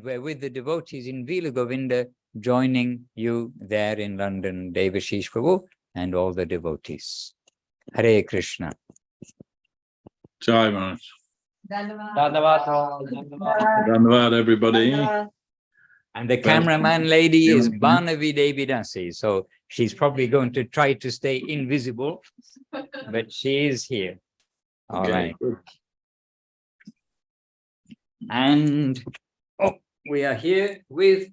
we're with the devotees in Vila Govinda, joining you there in London, Devashis Prabhu, and all the devotees. Hare Krishna. Jai Maharaj. Dhanavad, everybody. And the cameraman lady is Banavi Devi Dasi, so she's probably going to try to stay invisible, but she is here. All right. And we are here with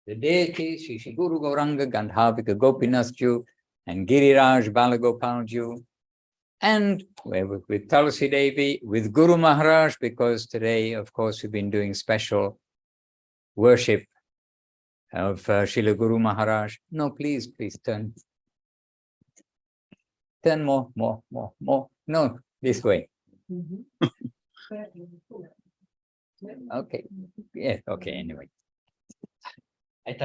the deities, Shri Guru Gauranga Gandhavika Gopinathju and Giriraj Balagopalju. And we're with Tulsi Devi, with Guru Maharaj, because today, of course, we've been doing special worship of Srila Guru Maharaj. No, please turn. Turn more. No, this way. Okay. Yeah, okay, anyway. If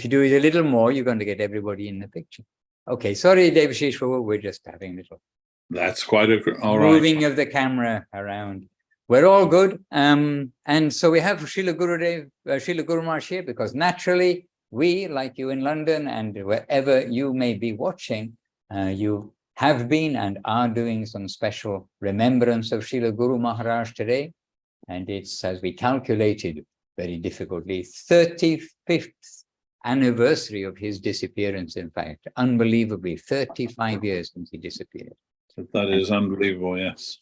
you do it a little more, you're going to get everybody in the picture. Okay, sorry, Devashis Prabhu, we're just having a little. That's quite all right. Moving of the camera around. We're all good. And so we have Srila Guru Maharaj here, because naturally we, like you in London and wherever you may be watching, you have been and are doing some special remembrance of Srila Guru Maharaj today. And it's, as we calculated very difficultly, 35th anniversary of his disappearance, in fact. Unbelievably, 35 years since he disappeared. That is unbelievable, yes.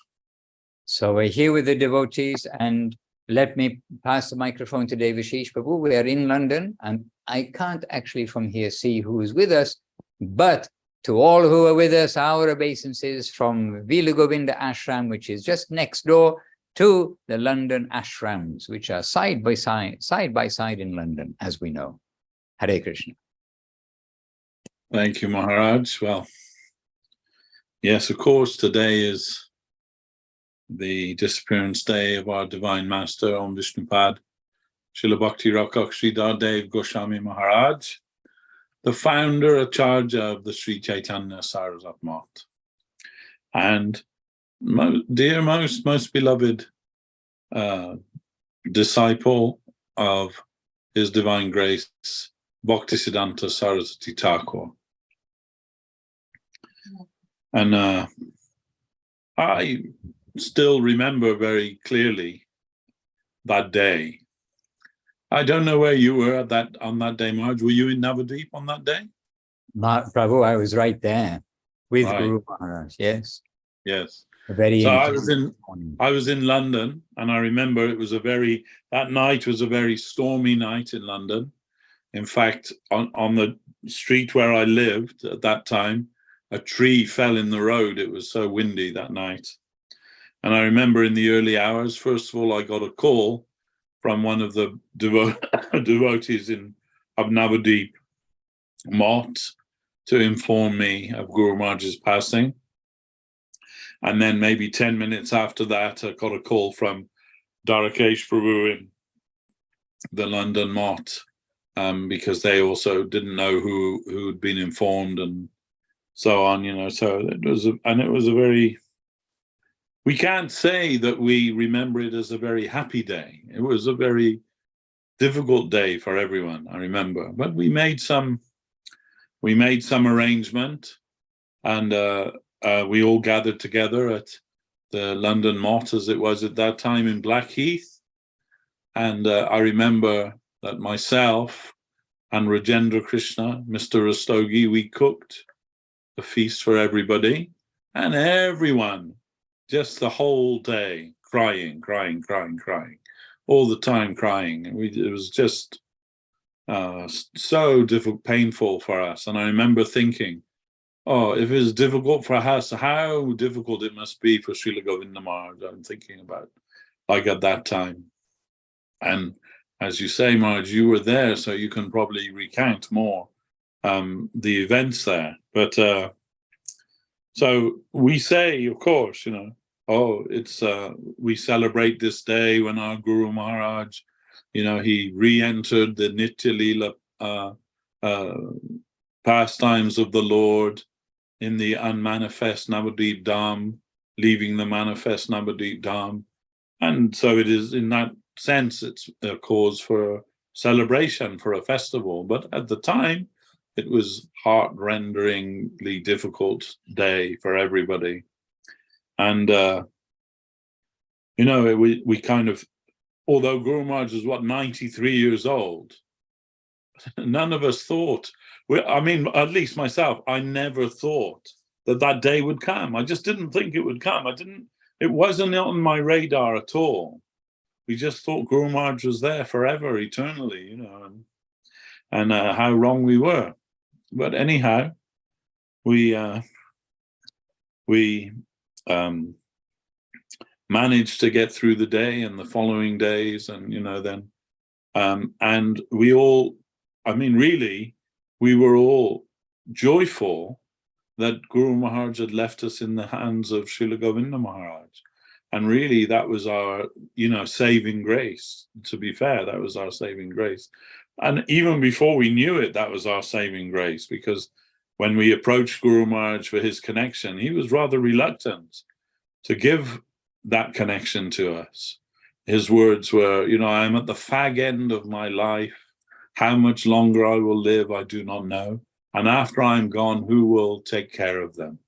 So we're here with the devotees, and let me pass the microphone to Devashis Prabhu. We are in London, and I can't actually from here see who is with us, but to all who are with us, our obeisances from Vila Govinda Ashram, which is just next door, to the London ashrams, which are side by side in London, as we know. Hare Krishna. Thank you, Maharaj. Well, yes, of course, today is the disappearance day of our Divine Master, Om Vishnupad, Srila Bhakti Rakshak Sridhar Goswami Maharaj, the founder Acharya of the Sri Chaitanya Saraswat Math. And dear most beloved disciple of His Divine Grace, Bhaktisiddhanta Saraswati Thakur. And I still remember very clearly that day. I don't know where you were on that day, Maharaj. Were you in Navadvip on that day? Prabhu, I was right there with Guru Maharaj, yes. Yes. So I was in London, and I remember that night was a very stormy night in London. In fact, on the street where I lived at that time, a tree fell in the road. It was so windy that night. And I remember in the early hours, first of all, I got a call from one of the devotees of Navadvip, Mott, to inform me of Guru Maharaj's passing. And then maybe 10 minutes after that, I got a call from Dwarakesh Prabhu in the London Mott, because they also didn't know who had been informed and so on, So it was a very, we can't say that we remember it as a very happy day. It was a very difficult day for everyone, I remember. But we made some arrangement, and we all gathered together at the London Mott, as it was at that time, in Blackheath. And I remember that myself and Rajendra Krishna, Mr. Rastogi, we cooked a feast for everybody, and everyone, just the whole day, crying, all the time crying. It was just so difficult, painful for us. And I remember thinking, oh, if it's difficult for us, how difficult it must be for Srila Govinda Maharaj. I'm thinking about, like, at that time. And as you say, Maharaj, you were there, so you can probably recount more the events there. But so we say, of course, it's we celebrate this day when our Guru Maharaj, he re-entered the Nitya Leela pastimes of the Lord in the unmanifest Navadvip Dham, leaving the manifest Navadvip Dham. And so it is in that sense, it's a cause for celebration, for a festival. But at the time, it was heart-renderingly difficult day for everybody. And, we kind of, although Guru Maharaj was, 93 years old, none of us thought, at least myself, I never thought that day would come. I just didn't think it would come. It wasn't on my radar at all. We just thought Guru Maharaj was there forever, eternally, and how wrong we were. But anyhow, we managed to get through the day and the following days, and and we all, really, we were all joyful that Guru Maharaj had left us in the hands of Srila Govinda Maharaj. And really, that was our, saving grace. To be fair, that was our saving grace. And even before we knew it, that was our saving grace, because when we approached Guru Maharaj for his connection, he was rather reluctant to give that connection to us. His words were, I am at the fag end of my life. How much longer I will live, I do not know. And after I'm gone, who will take care of them?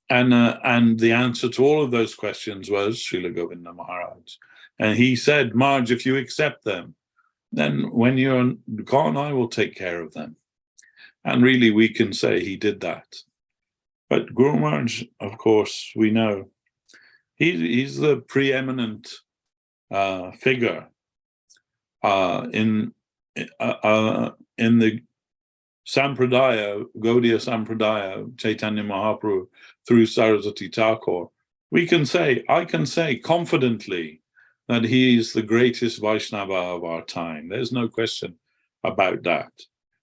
And the answer to all of those questions was Srila Govinda Maharaj. And he said, Maharaj, if you accept them, then when you're gone, I will take care of them. And really, we can say he did that. But Guru Maharaj, of course, we know, he's the preeminent figure in the Sampradaya, Gaudiya Sampradaya, Chaitanya Mahaprabhu, through Saraswati Thakur. I can say confidently that he is the greatest Vaishnava of our time. There's no question about that.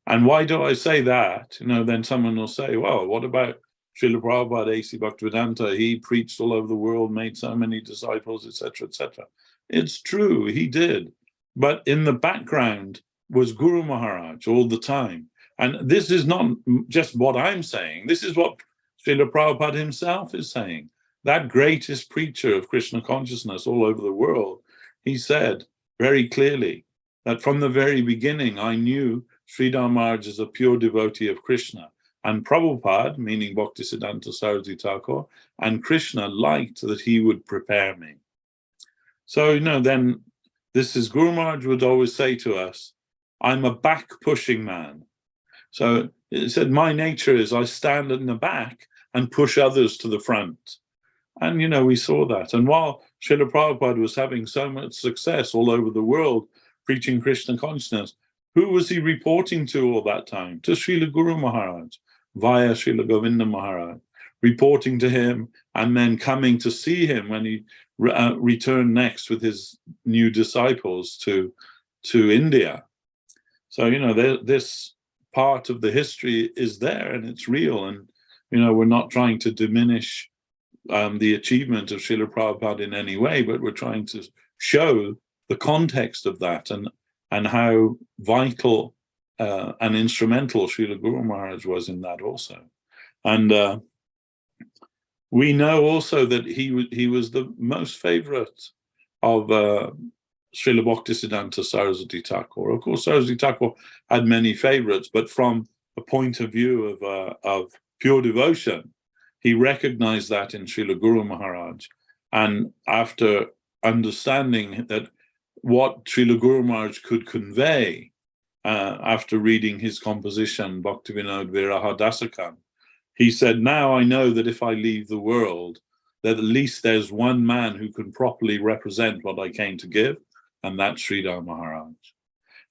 And why do I say that? Then someone will say, well, what about Srila Prabhupada, A.C. Bhaktivedanta? He preached all over the world, made so many disciples, etc., etc. It's true, he did. But in the background was Guru Maharaj all the time. And this is not just what I'm saying. This is what Srila Prabhupada himself is saying. That greatest preacher of Krishna consciousness all over the world, he said very clearly that from the very beginning, I knew Sridhar Maharaj as a pure devotee of Krishna. And Prabhupada, meaning Bhaktisiddhanta Saraswati Thakur, and Krishna liked that he would prepare me. So, then this is Guru Maharaj would always say to us, I'm a back-pushing man. So it said, my nature is I stand in the back and push others to the front. And, we saw that. And while Srila Prabhupada was having so much success all over the world, preaching Krishna consciousness, who was he reporting to all that time? To Srila Guru Maharaj, via Srila Govinda Maharaj, reporting to him and then coming to see him when he returned next with his new disciples to India. So, this part of the history is there and it's real. And, we're not trying to diminish the achievement of Srila Prabhupada in any way, but we're trying to show the context of that and how vital and instrumental Srila Guru Maharaj was in that also. And we know also that he was the most favorite of Srila Bhaktisiddhanta Saraswati Thakur. Of course, Saraswati Thakur had many favorites, but from a point of view of pure devotion, he recognized that in Srila Guru Maharaj. And after understanding that what Srila Guru Maharaj could convey, after reading his composition, Bhaktivinoda Viraha Dasakam, he said, now I know that if I leave the world, that at least there's one man who can properly represent what I came to give, and that's Sridhar Maharaj.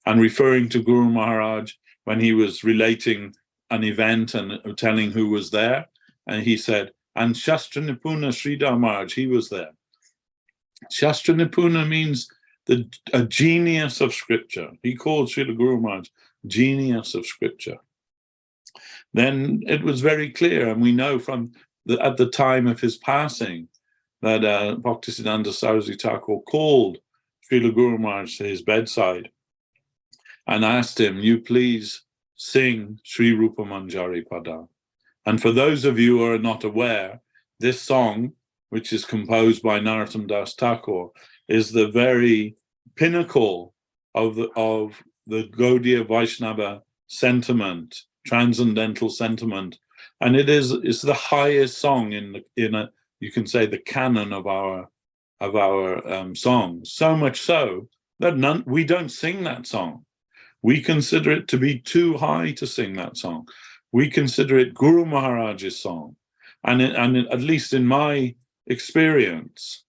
And referring to Guru Maharaj, when he was relating an event and telling who was there, and he said, and Shastra Nipuna Sridhar Maharaj, he was there. Shastra Nipuna means a genius of scripture. He called Srila Guru Maharaj genius of scripture. Then it was very clear, and we know from at the time of his passing that Bhaktisiddhanta Saraswati Thakur called Srila Guru Maharaj to his bedside and asked him, you please sing Sri Rupa Manjari Pada. And for those of you who are not aware, this song, which is composed by Narottam Das Thakur, is the very pinnacle of the Gaudiya Vaishnava sentiment, transcendental sentiment, and it's the highest song in you can say the canon of our songs. So much so that we don't sing that song. We consider it to be too high to sing that song. We consider it Guru Maharaj's song, and at least in my experience,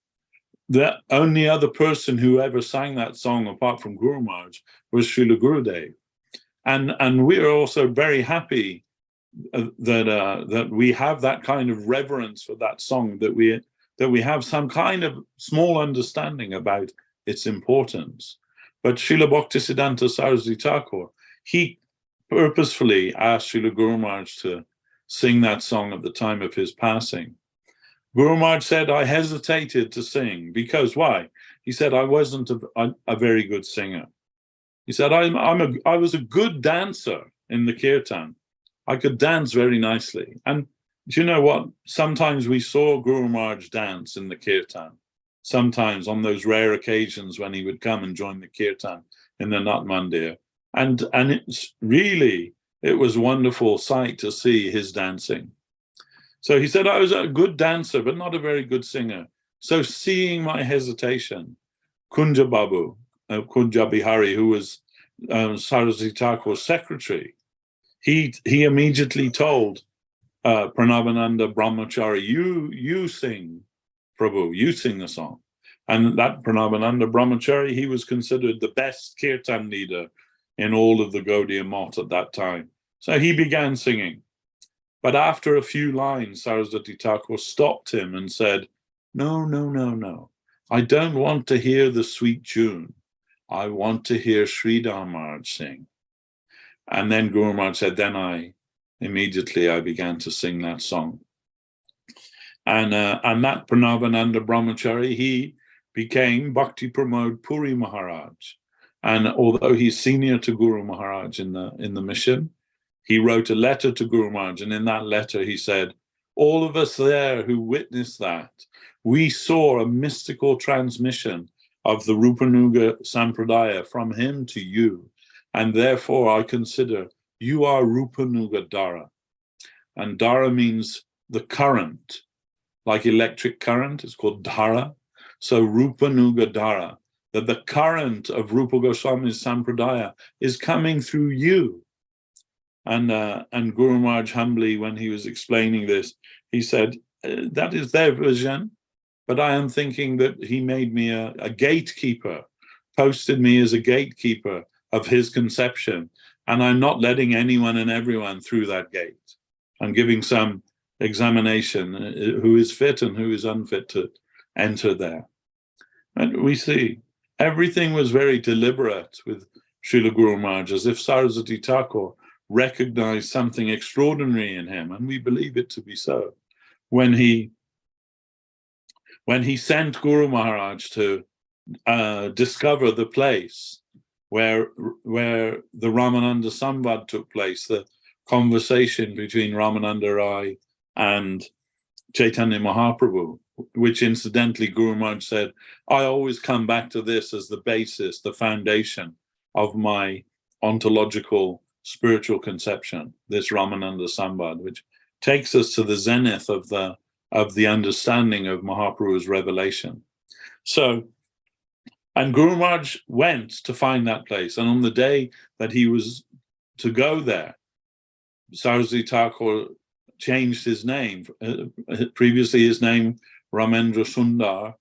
the only other person who ever sang that song apart from Guru Maharaj was Srila Gurudev. And we are also very happy that we have that kind of reverence for that song, that we have some kind of small understanding about its importance. But Srila Bhaktisiddhanta Saraswati Thakur, he purposefully asked Srila Guru Maharaj to sing that song at the time of his passing. Guru Maharaj said, I hesitated to sing because why? He said, I wasn't a very good singer. He said, I was a good dancer in the kirtan. I could dance very nicely. And do you know what? Sometimes we saw Guru Maharaj dance in the kirtan. Sometimes on those rare occasions when he would come and join the kirtan in the Nat Mandir. And it was a wonderful sight to see his dancing. So he said, I was a good dancer, but not a very good singer. So seeing my hesitation, Kunja Babu, Kunja Bihari, who was Saraswati Thakur's secretary, he immediately told Pranavananda Brahmachari, you sing, Prabhu, you sing the song. And that Pranavananda Brahmachari, he was considered the best kirtan leader in all of the Gaudiya Math at that time. So he began singing. But after a few lines, Saraswati Thakur stopped him and said, no. I don't want to hear the sweet tune. I want to hear Sridhar Maharaj sing. And then Guru Maharaj said, then I began to sing that song. And that Pranavananda Brahmachari, he became Bhakti Pramod Puri Maharaj. And although he's senior to Guru Maharaj in the mission, he wrote a letter to Guru Maharaj, and in that letter he said, all of us there who witnessed that, we saw a mystical transmission of the Rupanuga Sampradaya from him to you, and therefore I consider you are Rupanuga Dara. And Dara means the current, like electric current, it's called Dhara. So Rupanuga Dara, that the current of Rupa Goswami's Sampradaya is coming through you. And Guru Maharaj humbly, when he was explaining this, he said, that is their vision, but I am thinking that he made me a gatekeeper, posted me as a gatekeeper of his conception, and I'm not letting anyone and everyone through that gate. I'm giving some examination who is fit and who is unfit to enter there. And we see everything was very deliberate with Srila Guru Maharaj, as if Saraswati Thakur recognized something extraordinary in him, and we believe it to be so. When he sent Guru Maharaj to discover the place where the Ramananda Samvad took place, the conversation between Ramananda Rai and Chaitanya Mahaprabhu, which incidentally Guru Maharaj said, I always come back to this as the basis, the foundation of my ontological spiritual conception, this Ramananda Samvad, which takes us to the zenith of the understanding of Mahaprabhu's revelation. So, and Guru Maharaj went to find that place, and on the day that he was to go there, Saraswati Thakur changed his name. Previously his name Ramendra Sundar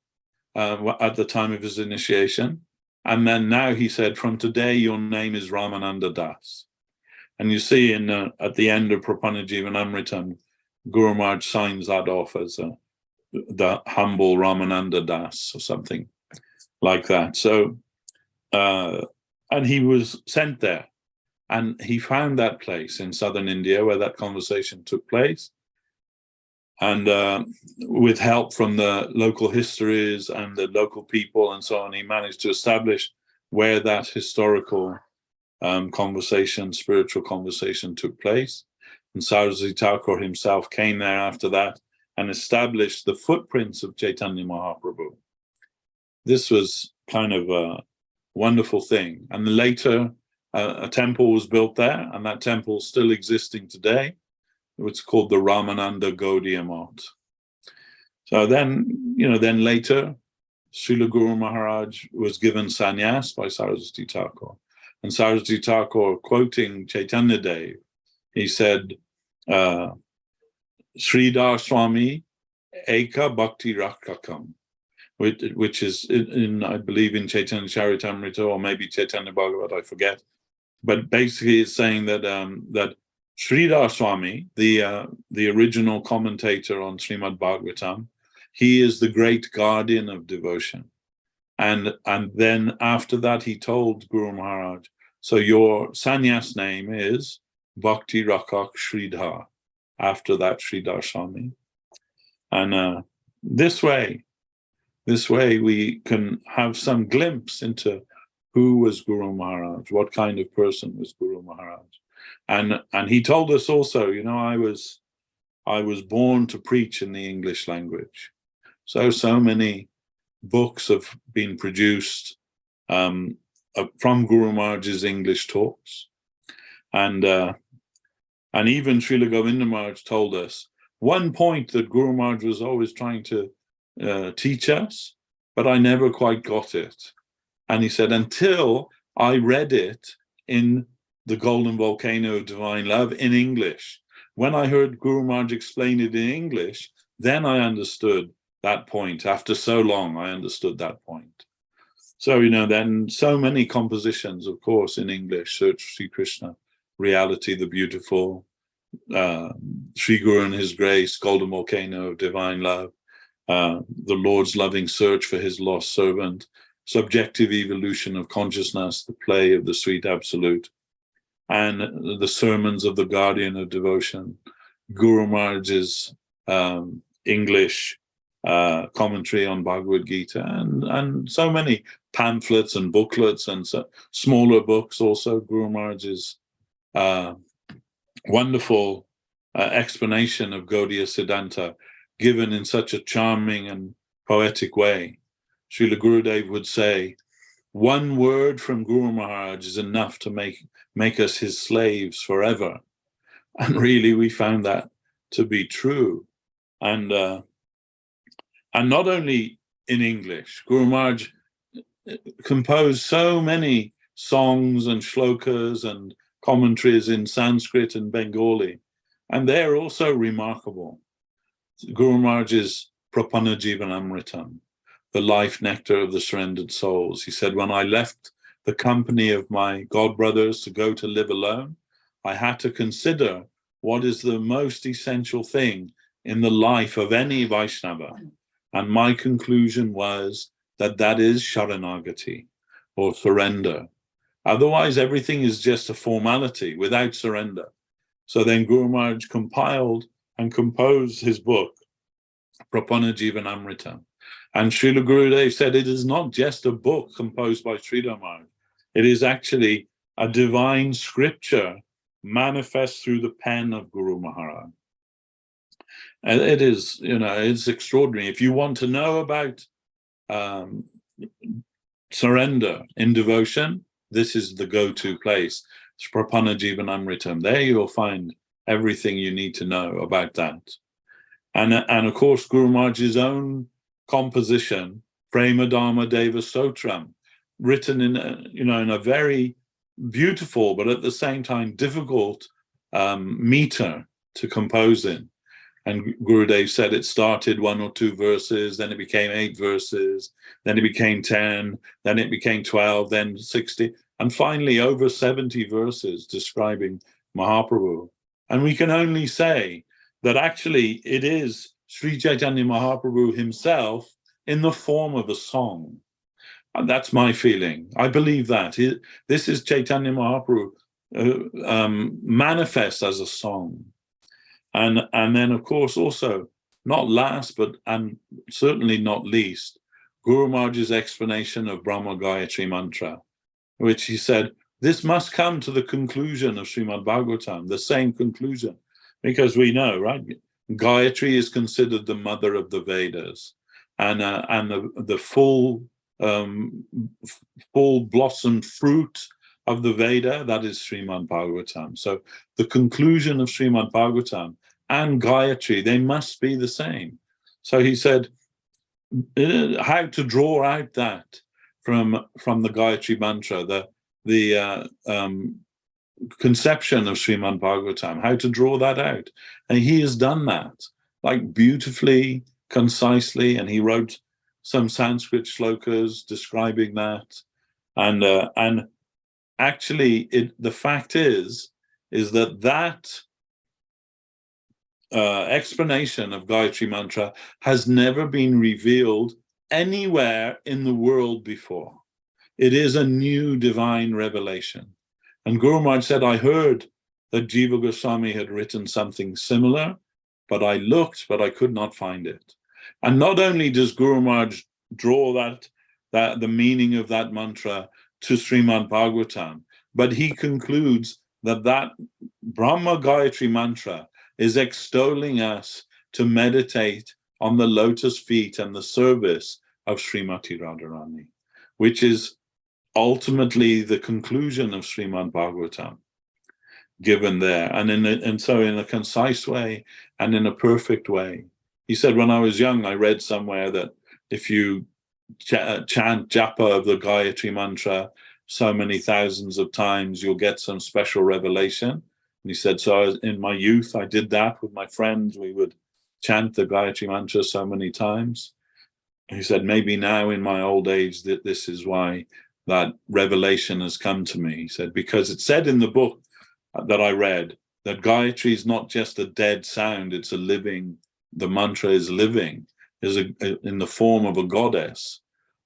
at the time of his initiation, and then now he said, from today your name is Ramananda Das. And you see at the end of Prapanajivan Amritam, Guru Maharaj signs that off as the humble Ramananda Das or something like that. So, and he was sent there, and he found that place in southern India where that conversation took place. And with help from the local histories and the local people and so on, he managed to establish where that historical spiritual conversation took place. And Saraswati Thakur himself came there after that and established the footprints of Chaitanya Mahaprabhu. This was kind of wonderful thing. And later, a temple was built there, and that temple is still existing today. It's called the Ramananda Gaudiya Math. So then, then later, Srila Guru Maharaj was given sannyas by Saraswati Thakur. And Saraswati Thakur, quoting Chaitanya Dev, he said, Sridhar Swami Eka Bhakti Rakshakam, which is in I believe in Chaitanya Charitamrita or maybe Chaitanya Bhagavat, I forget. But basically it's saying that that Sridhar Swami, the original commentator on Srimad Bhagavatam, he is the great guardian of devotion. And then after that he told Guru Maharaj, so your sannyas name is Bhakti Rakshak Sridhar, after that Sridhar Swami. And this way we can have some glimpse into who was Guru Maharaj, what kind of person was Guru Maharaj. And he told us also, I was born to preach in the English language. So many books have been produced from Guru Maharaj's English talks. And even Srila Govinda Maharaj told us one point that Guru Maharaj was always trying to teach us, but I never quite got it. And he said, until I read it in the Golden Volcano of Divine Love in English, when I heard Guru Maharaj explain it in English, then I understood that point. After so long, I understood that point. So, then so many compositions, of course, in English, Search Sri Krishna, Reality, the Beautiful, Sri Guru and His Grace, Golden Volcano of Divine Love, the Lord's Loving Search for His Lost Servant, Subjective Evolution of Consciousness, the Play of the Sweet Absolute, and the Sermons of the Guardian of Devotion, Guru Maharaj's English commentary on Bhagavad Gita, and so many pamphlets and booklets and smaller books also, Guru Maharaj's wonderful explanation of Gaudiya Siddhanta, given in such a charming and poetic way. Srila Gurudev would say, one word from Guru Maharaj is enough to make us his slaves forever. And really, we found that to be true. And not only in English, Guru Maharaj composed so many songs and shlokas and commentaries in Sanskrit and Bengali, and they're also remarkable. Guru Maharaj's Prapanna Jivanamritam, the life nectar of the surrendered souls. He said, when I left the company of my god brothers to go to live alone, I had to consider what is the most essential thing in the life of any Vaishnava. And my conclusion was that is Sharanagati, or surrender. Otherwise, everything is just a formality without surrender. So then Guru Maharaj compiled and composed his book, Prapanna Jivanamrita. And Srila Gurudev said it is not just a book composed by Sridhar Maharaj. It is actually a divine scripture manifest through the pen of Guru Maharaj. And it is, it's extraordinary. If you want to know about surrender in devotion, this is the go-to place. It's Prapanna Jivanamritam. There you'll find everything you need to know about that. And of course, Guru Maharaj's own composition, Prema Dharma Deva Stotram, written in a very beautiful but at the same time difficult meter to compose in. And Gurudev said it started 1 or 2 verses, then it became 8 verses, then it became 10, then it became 12, then 60, and finally over 70 verses describing Mahaprabhu. And we can only say that actually it is Sri Chaitanya Mahaprabhu himself in the form of a song. And that's my feeling. I believe that. This is Chaitanya Mahaprabhu manifest as a song. And then, of course, also, not last, but and certainly not least, Guru Maharaj's explanation of Brahma Gayatri Mantra, which he said, this must come to the conclusion of Srimad Bhagavatam, the same conclusion, because we know, right? Gayatri is considered the mother of the Vedas, and the full full blossomed fruit of the Veda, that is Srimad Bhagavatam. So the conclusion of Srimad Bhagavatam and Gayatri, they must be the same. So he said, how to draw out that from the Gayatri mantra, the conception of Srimad Bhagavatam, how to draw that out. And he has done that, like beautifully, concisely, and he wrote some Sanskrit shlokas describing that. And actually, the fact is that explanation of Gayatri Mantra has never been revealed anywhere in the world before. It is a new divine revelation. And Guru Maharaj said, I heard that Jiva Goswami had written something similar, but I looked, but I could not find it. And not only does Guru Maharaj draw that the meaning of that mantra to Srimad Bhagavatam, but he concludes that Brahma Gayatri mantra is extolling us to meditate on the lotus feet and the service of Srimati Radharani, which is ultimately the conclusion of Srimad Bhagavatam given there, and so in a concise way and in a perfect way. He said, when I was young, I read somewhere that if you chant japa of the Gayatri mantra so many thousands of times, you'll get some special revelation. And he said, so in my youth, I did that with my friends. We would chant the Gayatri mantra so many times. He said, maybe now in my old age, that this is why that revelation has come to me. He said, because it said in the book that I read that Gayatri is not just a dead sound, it's a living, the mantra is living, is in the form of a goddess,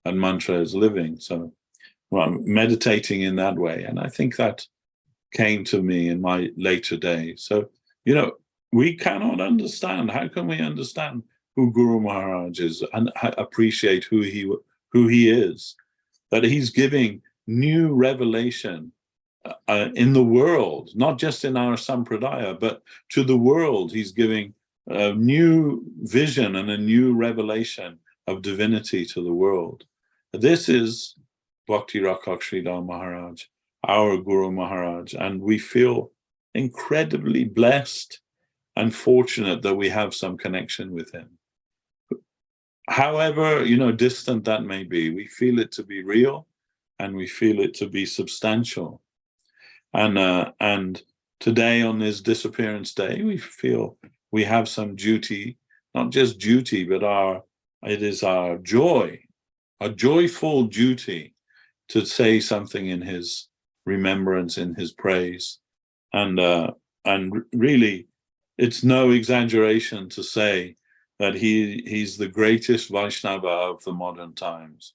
and mantra is living. So well, meditating in that way. And I think that came to me in my later days. So, we cannot understand. How can we understand who Guru Maharaj is and appreciate who he is? That he's giving new revelation in the world, not just in our sampradaya, but to the world. He's giving a new vision and a new revelation of divinity to the world. This is Bhakti Rakshak Sridhar Maharaj, our Guru Maharaj, and we feel incredibly blessed and fortunate that we have some connection with him. However, distant that may be, we feel it to be real, and we feel it to be substantial. And today, on this Disappearance Day, we feel we have some duty, not just duty, but it is our joy, a joyful duty to say something in his remembrance, in his praise. And really, it's no exaggeration to say that he's the greatest Vaishnava of the modern times,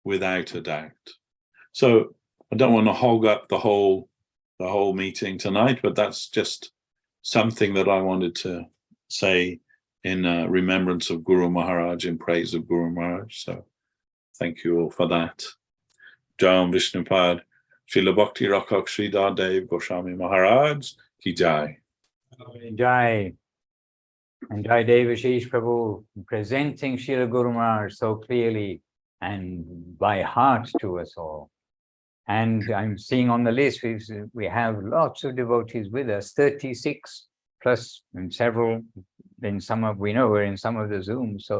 without a doubt. So I don't want to hog up the whole meeting tonight, but that's just something that I wanted to say in remembrance of Guru Maharaj, in praise of Guru Maharaj. So thank you all for that. Jam Vishnupad, Srila Bhakti Rakshak Sridhar Dev Goswami Maharaj ki jai. Jai. And Jai Devashis Prabhu, presenting Srila Guru Maharaj so clearly and by heart to us all. And I'm seeing on the list, we have lots of devotees with us, 36 plus, and several in some of, we know we're in some of the Zooms.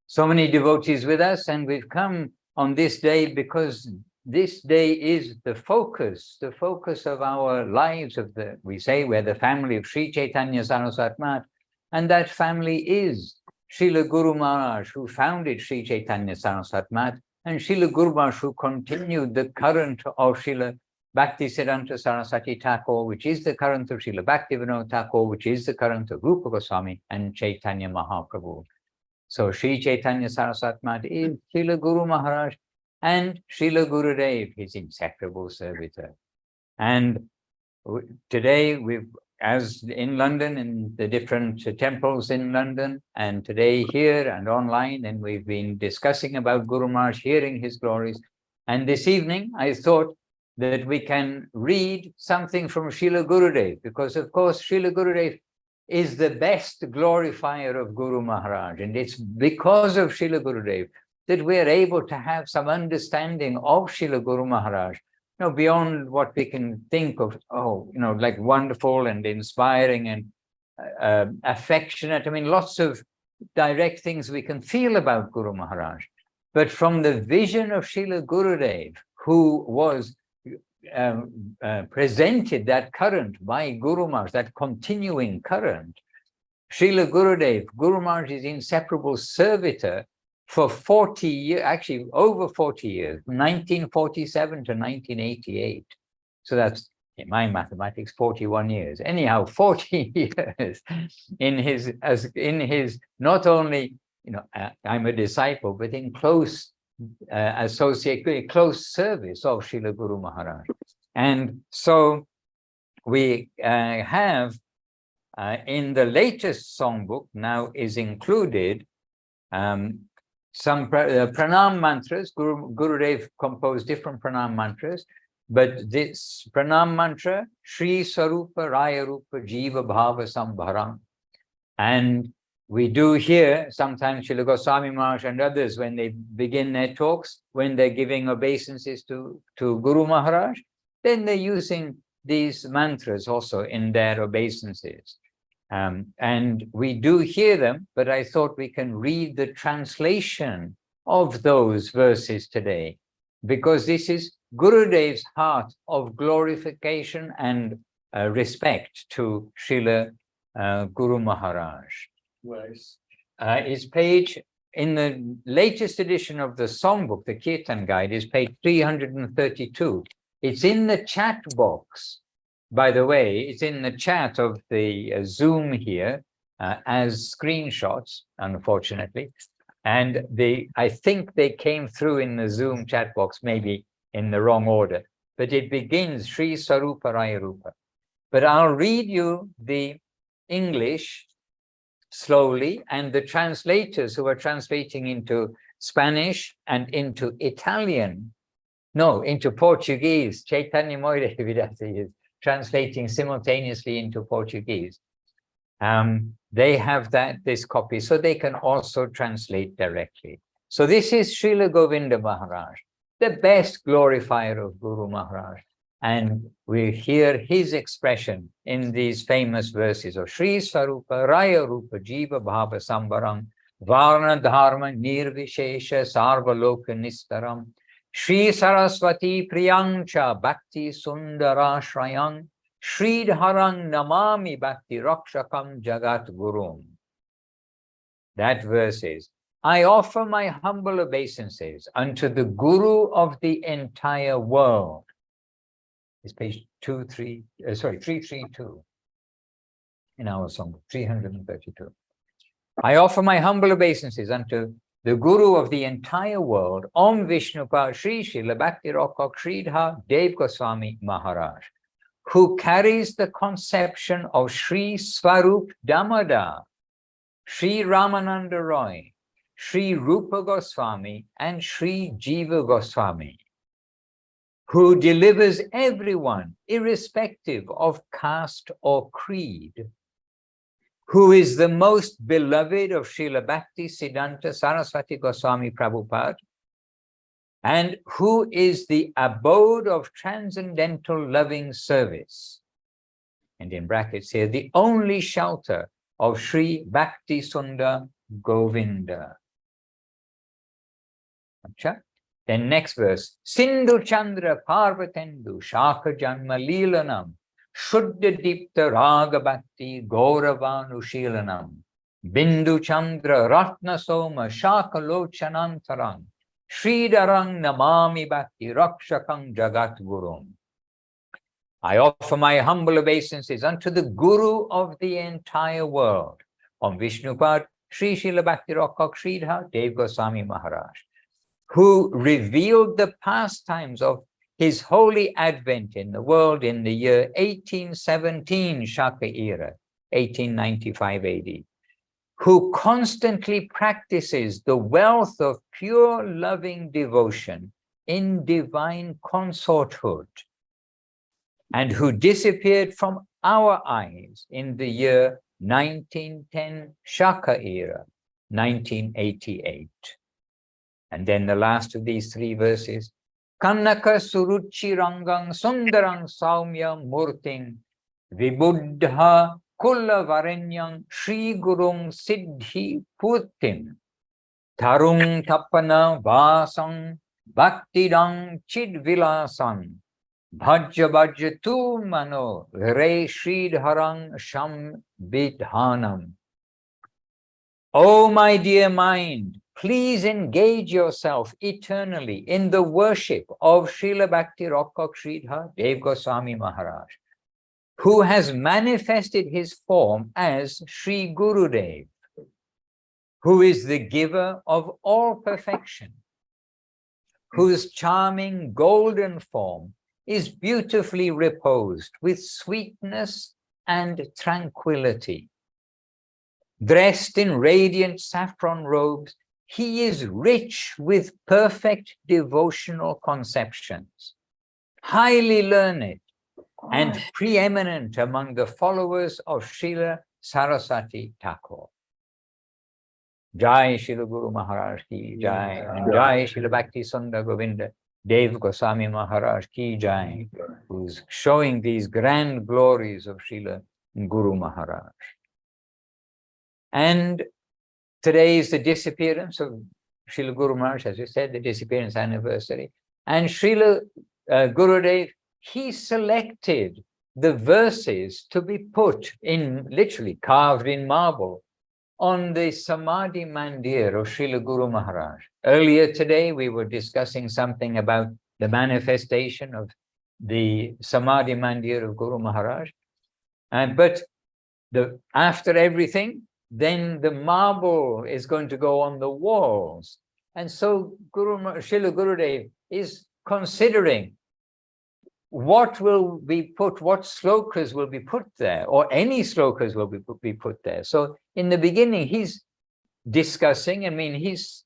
So many devotees with us, and we've come on this day because this day is the focus of our lives. We say we're the family of Sri Chaitanya Saraswat Math, and that family is Srila Guru Maharaj, who founded Sri Chaitanya Saraswat Math, and Srila Guru Maharaj, who continued the current of Srila Bhakti Siddhanta Saraswati Thakur, which is the current of Srila Bhaktivinoda Thakur, which is the current of Rupa Goswami and Chaitanya Mahaprabhu. So Sri Chaitanya Saraswat Math is Srila Guru Maharaj and Srila Gurudev, his inseparable servitor. And today as in London, in the different temples in London, and today here and online, and we've been discussing about Guru Maharaj, hearing his glories. And this evening, I thought that we can read something from Srila Gurudev, because of course, Srila Gurudev is the best glorifier of Guru Maharaj. And it's because of Srila Gurudev that we're able to have some understanding of Srila Guru Maharaj, beyond what we can think of, like wonderful and inspiring and affectionate. I mean, lots of direct things we can feel about Guru Maharaj. But from the vision of Srila Gurudev, who was presented that current by Guru Maharaj, that continuing current, Srila Gurudev, Guru Maharaj's inseparable servitor for 40 years, actually over 40 years, 1947 to 1988. So that's, in my mathematics, 41 years. Anyhow, 40 years in his not only, I'm a disciple, but in close close service of Srila Guru Maharaj. And so we have in the latest songbook now is included some pranam mantras. Gurudev composed different pranam mantras, but this pranam mantra, Shri Sarupa Raya Rupa Jiva Bhava Sambharam. And we do hear sometimes Srila Goswami Maharaj and others, when they begin their talks, when they're giving obeisances to Guru Maharaj, then they're using these mantras also in their obeisances. And we do hear them, but I thought we can read the translation of those verses today, because this is Gurudev's heart of glorification and respect to Srila Guru Maharaj. It's page, in the latest edition of the songbook, the Kirtan Guide, is page 332. It's in the chat box. By the way, it's in the chat of the Zoom here as screenshots, unfortunately. And I think they came through in the Zoom chat box, maybe in the wrong order. But it begins Sri Sarupa Raya Rupa. But I'll read you the English slowly, and the translators who are translating into Spanish and into Italian, into Portuguese, Chaitanya Moira is translating simultaneously into Portuguese. They have this copy, so they can also translate directly. So this is Srila Govinda Maharaj, the best glorifier of Guru Maharaj. And we hear his expression in these famous verses of Shri Sarupa Raya Rupa Jiva Bhava Sambaram Varna Dharma Nirvishesha Sarvaloka Nistaram Sri Saraswati Priyancha Bhakti Sundara Shrayang Sridharang Namami Bhakti Rakshakam Jagat Gurum. That verse is, I offer my humble obeisances unto the Guru of the entire world. It's page 332 in our song, 332. I offer my humble obeisances unto the Guru of the entire world, Om Vishnupad Sri Srila Bhakti Rakshak Sridhar Dev Goswami Maharaj, who carries the conception of Sri Swarup Damodar, Sri Ramananda Roy, Sri Rupa Goswami, and Sri Jiva Goswami, who delivers everyone, irrespective of caste or creed, who is the most beloved of Srila Bhakti Siddhanta Saraswati Goswami Prabhupada, and who is the abode of transcendental loving service. And in brackets here, the only shelter of Sri Bhakti Sundar Govinda. Then next verse, Sindhu Chandra Parvatendu Shaka Janma Leelanam Shuddha Dipta Raga Bhakti Gauravanu Shilanam Bindu Chandra Ratna Soma Shaka Lochanantaram Sridharang Namami Bhakti Rakshakam Jagat Gurum. I offer my humble obeisances unto the Guru of the entire world, Om Vishnupad Sri Srila Bhakti Rakshak Sridhar Dev Goswami Maharaj, who revealed the pastimes of his holy advent in the world in the year 1817 Shaka era, 1895 AD, who constantly practices the wealth of pure loving devotion in divine consorthood, and who disappeared from our eyes in the year 1910 Shaka era, 1988. And then the last of these 3 verses, Kannaka Suruchi Rangang Sundarang Saumya Murting Vibuddha Kulla Varenyang Shri Gurung Siddhi Purtim Tarung Tapana Vasang Bhaktidang Chidvilasan Bhajya Bhajya Tu Mano Re Sridharang Sham Vidhanam. Oh, my dear mind, please engage yourself eternally in the worship of Srila Bhakti Rakshak Sridhar Dev Goswami Maharaj, who has manifested his form as Sri Gurudev, who is the giver of all perfection, whose charming golden form is beautifully reposed with sweetness and tranquility. Dressed in radiant saffron robes, he is rich with perfect devotional conceptions, highly learned and preeminent among the followers of Srila Saraswati Thakur. Jai Srila Guru Maharaj ki Jai, and Jai Srila Bhakti Sundar Govinda Dev Goswami Maharaj ki Jai, who's showing these grand glories of Srila Guru Maharaj. And today is the disappearance of Srila Guru Maharaj, as we said, the disappearance anniversary. And Srila Gurudev, he selected the verses to be put in, literally carved in marble, on the Samadhi Mandir of Srila Guru Maharaj. Earlier today, we were discussing something about the manifestation of the Samadhi Mandir of Guru Maharaj. But after everything, then the marble is going to go on the walls. And so Srila Gurudev is considering what will be put, what slokas will be put there, or any slokas will be put there. So in the beginning, he's discussing, he's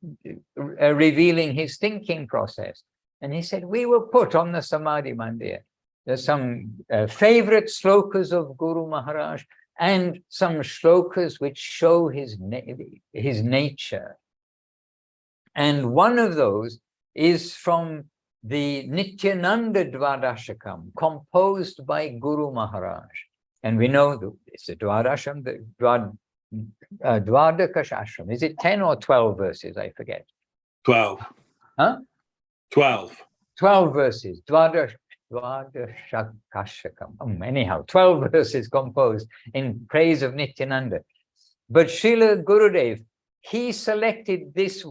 revealing his thinking process. And he said, we will put on the Samadhi Mandir, there's some favorite slokas of Guru Maharaj, and some shlokas which show his nature. And one of those is from the Nityananda Dvadashakam, composed by Guru Maharaj. And we know it's the Dvadasham, the Dvadakashashram. Is it 10 or 12 verses? I forget. 12. Huh? 12. 12 verses. Dvadashakashakam. Anyhow, 12 verses composed in praise of Nityananda. But Srila Gurudev, he selected this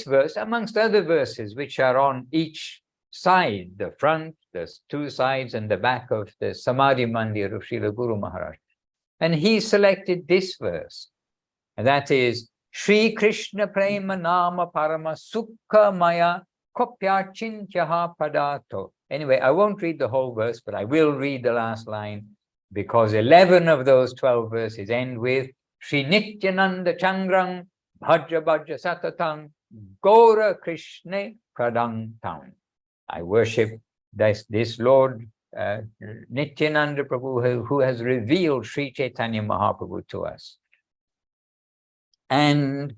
verse amongst other verses which are on each side, the front, the 2 sides, and the back of the Samadhi Mandir of Srila Guru Maharaj. And he selected this verse, and that is Shri Krishna Prema Nama Parama Sukha Maya Kopya Chintyaha Padato. Anyway, I won't read the whole verse, but I will read the last line, because 11 of those 12 verses end with Shri Nityananda Changrang Bhajra Bhajra Satatang Gora Krishna Pradang Tam. I worship this Lord Nityananda Prabhu, who has revealed Sri Chaitanya Mahaprabhu to us. And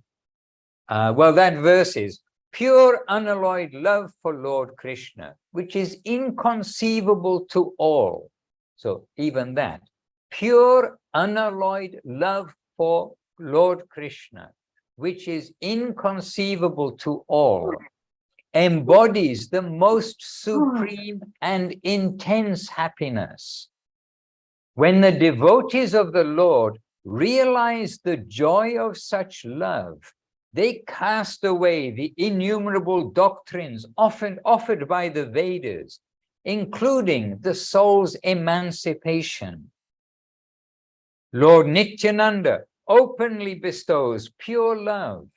well, that verse is pure unalloyed love for Lord Krishna, which is inconceivable to all. So even that, pure unalloyed love for Lord Krishna, which is inconceivable to all, embodies the most supreme and intense happiness. When the devotees of the Lord realize the joy of such love, they cast away the innumerable doctrines often offered by the Vedas, including the soul's emancipation. Lord Nityananda openly bestows pure love,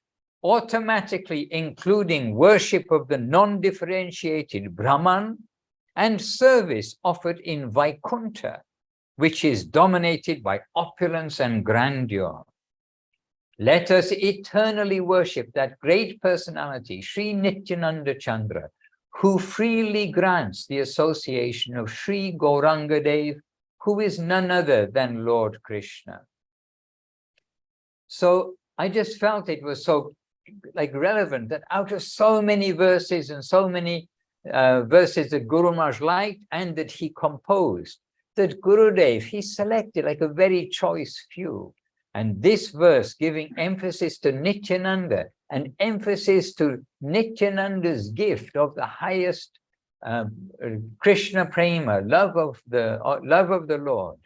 automatically including worship of the non-differentiated Brahman and service offered in Vaikuntha, which is dominated by opulence and grandeur. Let us eternally worship that great personality, Sri Nityananda Chandra, who freely grants the association of Sri Gauranga Dev, who is none other than Lord Krishna. So I just felt it was so like relevant that out of so many verses and so many verses that Guru Maharaj liked and that he composed, that Gurudev, he selected like a very choice few. And this verse giving emphasis to Nityananda and emphasis to Nityananda's gift of the highest Krishna prema, love of the Lord,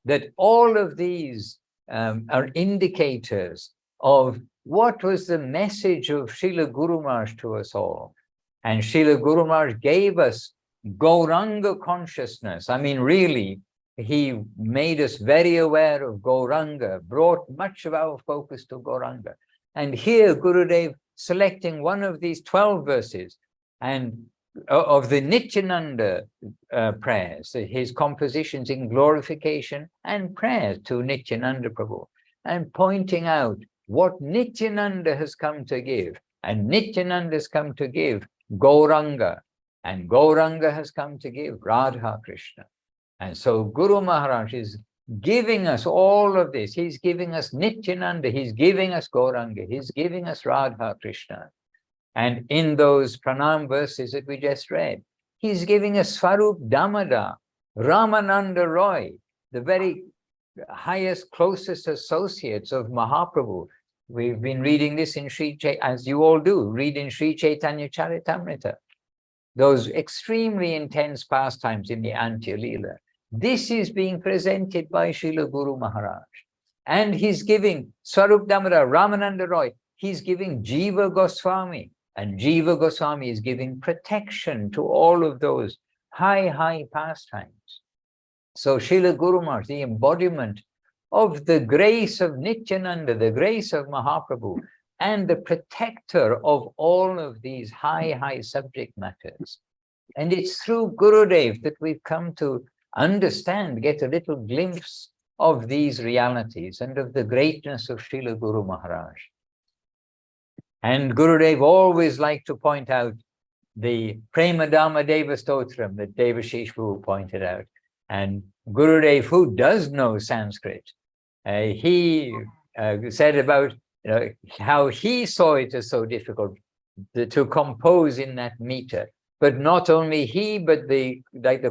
that all of these are indicators of what was the message of Srila Guru Maharaj to us all. And Srila Guru Maharaj gave us Gauranga consciousness. I mean, really, he made us very aware of Gauranga, brought much of our focus to Gauranga. And here, Gurudev selecting one of these 12 verses and of the Nityananda prayers, his compositions in glorification and prayers to Nityananda Prabhu, and pointing out what Nityananda has come to give. And Nityananda has come to give Gauranga, and Gauranga has come to give Radha Krishna. And so Guru Maharaj is giving us all of this. He's giving us Nityananda, he's giving us Gauranga, he's giving us Radha Krishna. And in those pranam verses that we just read, he's giving us Swarup Damada, Ramananda Roy, the very highest, closest associates of Mahaprabhu. We've been reading this in as you all do, read in Sri Chaitanya Charitamrita, those extremely intense pastimes in the Antya Leela. This is being presented by Srila Guru Maharaj. And he's giving Swarup Damada, Ramananda Roy, he's giving Jiva Goswami. And Jiva Goswami is giving protection to all of those high pastimes. So Srila Guru Maharaj, the embodiment of the grace of Nityananda, the grace of Mahaprabhu, and the protector of all of these high subject matters. And it's through Gurudev that we've come to understand, get a little glimpse of these realities and of the greatness of Srila Guru Maharaj. And Gurudev always liked to point out the Premadama Deva Stotram that Devashis Prabhu pointed out. And Gurudev, who does know Sanskrit, he said about how he saw it as so difficult to compose in that meter. But not only he, but the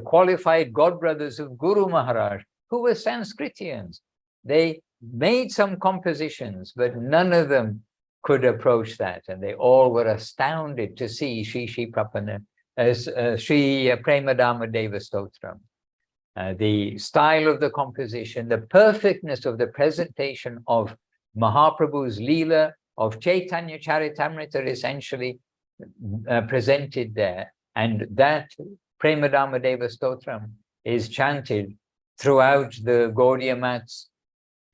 qualified godbrothers of Guru Maharaj, who were Sanskritians. They made some compositions, but none of them could approach that, and they all were astounded to see Sri Premadama Deva Stotram. The style of the composition, the perfectness of the presentation of Mahaprabhu's Leela, of Chaitanya Charitamrita essentially presented there. And that Premadama Deva Stotram is chanted throughout the Gaudiya mats.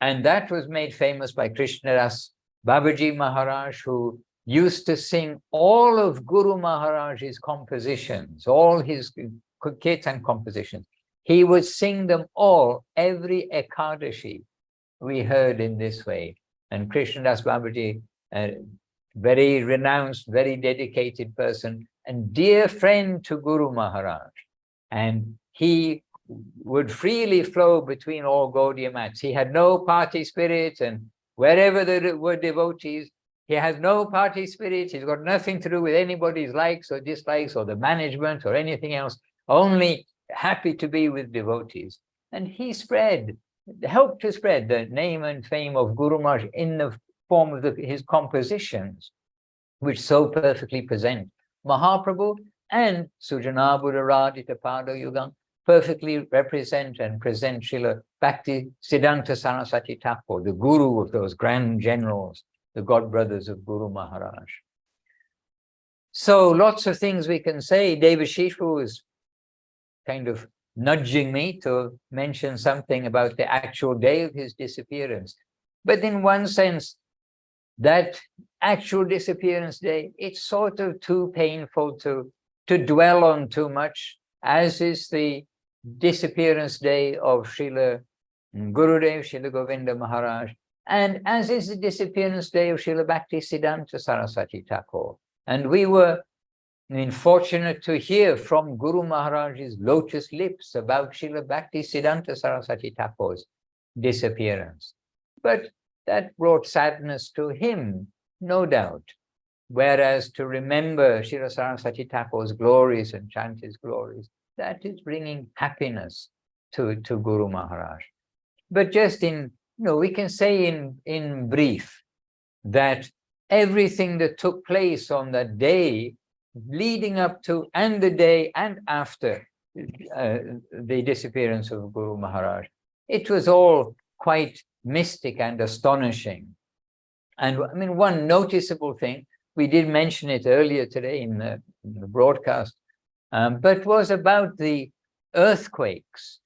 And that was made famous by Krishnadas Babaji Maharaj, who used to sing all of Guru Maharaj's compositions, all his Kirtan compositions. He would sing them all every Ekadashi. We heard in this way. And Krishnadas Babaji, a very renounced, very dedicated person, and dear friend to Guru Maharaj. And he would freely flow between all Gaudiya mats. He had no party spirit, and wherever there were devotees, he has no party spirit. He's got nothing to do with anybody's likes or dislikes or the management or anything else, only happy to be with devotees. And he helped to spread the name and fame of Guru Maharaj in the form of his compositions, which so perfectly present Mahaprabhu and Sujana Buddharadita Pada Yugam, perfectly represent and present Srila Bhakti Siddhanta Saraswati Thakur, the guru of those grand generals, the godbrothers of Guru Maharaj. So lots of things we can say. Devashis was kind of nudging me to mention something about the actual day of his disappearance. But in one sense, that actual disappearance day, it's sort of too painful to dwell on too much, as is the disappearance day of Srila Gurudev, Srila Govinda Maharaj, and as is the disappearance day of Srila Bhakti Siddhanta Saraswati Thakur. And we were fortunate to hear from Guru Maharaj's lotus lips about Srila Bhakti Siddhanta Saraswati Thakur's disappearance. But that brought sadness to him, no doubt. Whereas to remember Srila Saraswati Thakur's glories and chant his glories, that is bringing happiness to Guru Maharaj. But just we can say in brief that everything that took place on that day leading up to and the day and after the disappearance of Guru Maharaj, it was all quite mystic and astonishing. And I mean, one noticeable thing, we did mention it earlier today in the broadcast, but was about the earthquakes,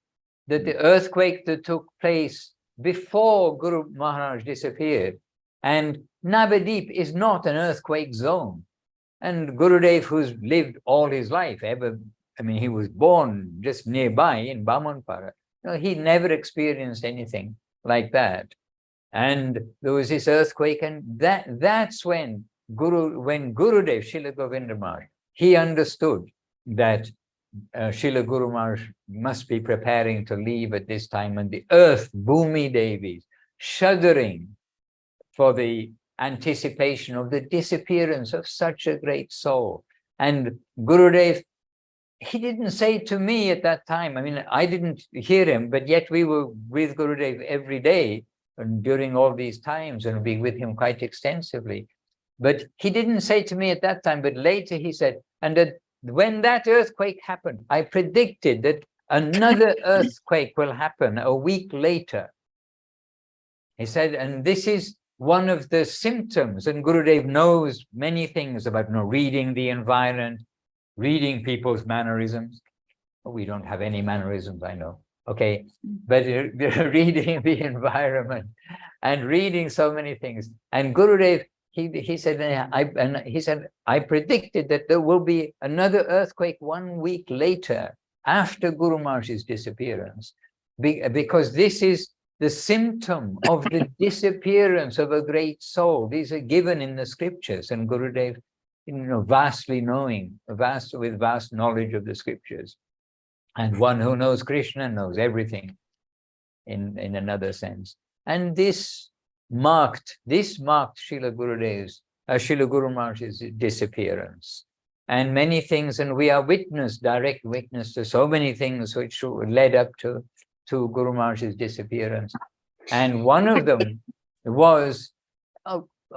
that the earthquake that took place before Guru Maharaj disappeared. And Navadip is not an earthquake zone. And Gurudev, who's lived all his life, he was born just nearby in Bamanpara. He never experienced anything like that. And there was this earthquake, and that's when Gurudev, Srila Govinda Maharaj, he understood that Srila Guru Maharaj must be preparing to leave at this time, and the earth, Bhumi Devis, shuddering for the anticipation of the disappearance of such a great soul. And Gurudev, he didn't say to me at that time, I didn't hear him, but yet we were with Gurudev every day during all these times and be with him quite extensively. But he didn't say to me at that time, but later he said, and that when that earthquake happened, I predicted that another earthquake will happen a week later. He said, and this is one of the symptoms, and Gurudev knows many things about reading the environment, reading people's mannerisms. We don't have any mannerisms, I know. Okay, but reading the environment and reading so many things. And Gurudev, he said, I predicted that there will be another earthquake 1 week later after Guru Maharaj's disappearance, because this is the symptom of the disappearance of a great soul. These are given in the scriptures, and Gurudev, vastly knowing, with vast knowledge of the scriptures. And one who knows Krishna knows everything in another sense. And this marked Srila Guru Maharaj's disappearance. And many things, and we are direct witness to so many things which led up to Guru Maharaj's disappearance. And one of them was,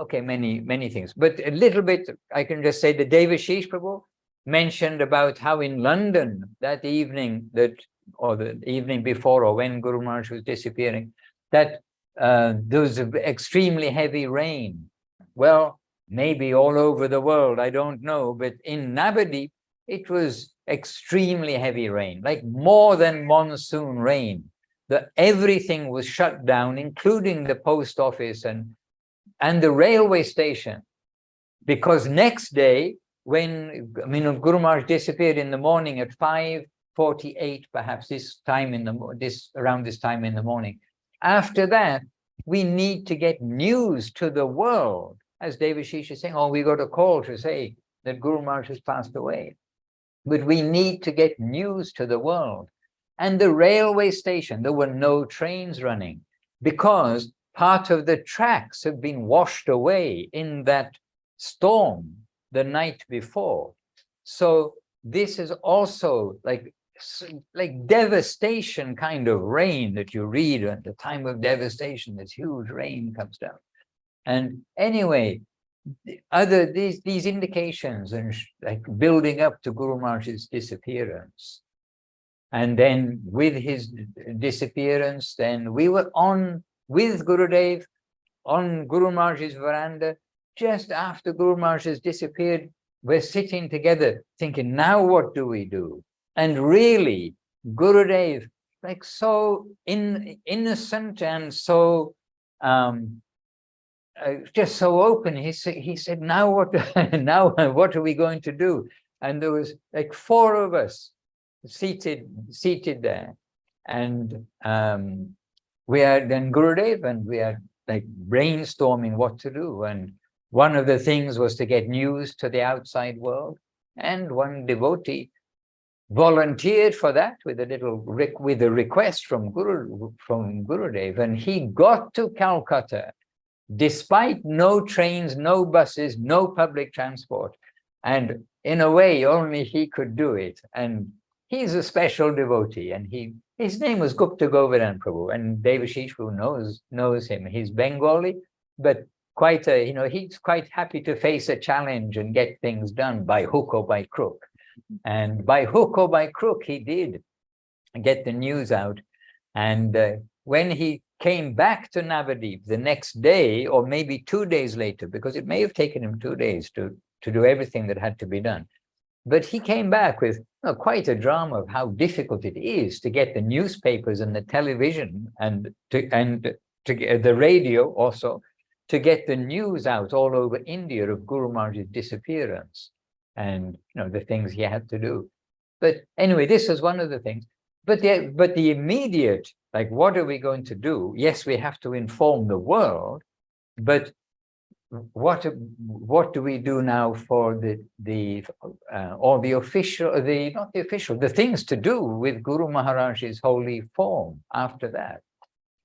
many things, but a little bit, I can just say the Devashis Prabhu mentioned about how in London that evening, or the evening before, or when Guru Maharaj was disappearing, that there was extremely heavy rain. Well, maybe all over the world, I don't know, but in Navadip, it was extremely heavy rain, like more than monsoon rain. Everything was shut down, including the post office and the railway station, because next day, when Guru Maharaj disappeared in the morning at 5:48, perhaps around this time in the morning. After that, we need to get news to the world, as Devashish is saying. We got a call to say that Guru Maharaj has passed away, but we need to get news to the world. And the railway station, there were no trains running because part of the tracks have been washed away in that storm the night before. So this is also like devastation kind of rain that you read at the time of devastation. This huge rain comes down. And anyway, these indications and like building up to Guru Maharaj's disappearance. And then with his disappearance, then we were with Gurudev on Guru Maharaj's veranda. Just after Guru Maharaj has disappeared, we're sitting together thinking, now what do we do? And really, Gurudev, like so innocent and so just so open, he said, now what are we going to do? And there was like 4 of us seated there, and we are then Gurudev, and we are like brainstorming what to do. And one of the things was to get news to the outside world, and one devotee volunteered for that with a request from Gurudev, and he got to Calcutta despite no trains, no buses, no public transport. And in a way, only he could do it. And he's a special devotee. And his name was Gupta Govardhan Prabhu. And Devashis Prabhu knows him. He's Bengali, but quite he's quite happy to face a challenge and get things done by hook or by crook. And by hook or by crook, he did get the news out. And when he came back to Navadip the next day, or maybe 2 days later, because it may have taken him 2 days to do everything that had to be done. But he came back with quite a drama of how difficult it is to get the newspapers and the television and to get the radio also, to get the news out all over India of Guru Maharaj's disappearance and the things he had to do. But anyway, this was one of the things. But the immediate, like, what are we going to do? Yes, we have to inform the world, but what do we do now for the things to do with Guru Maharaj's holy form after that?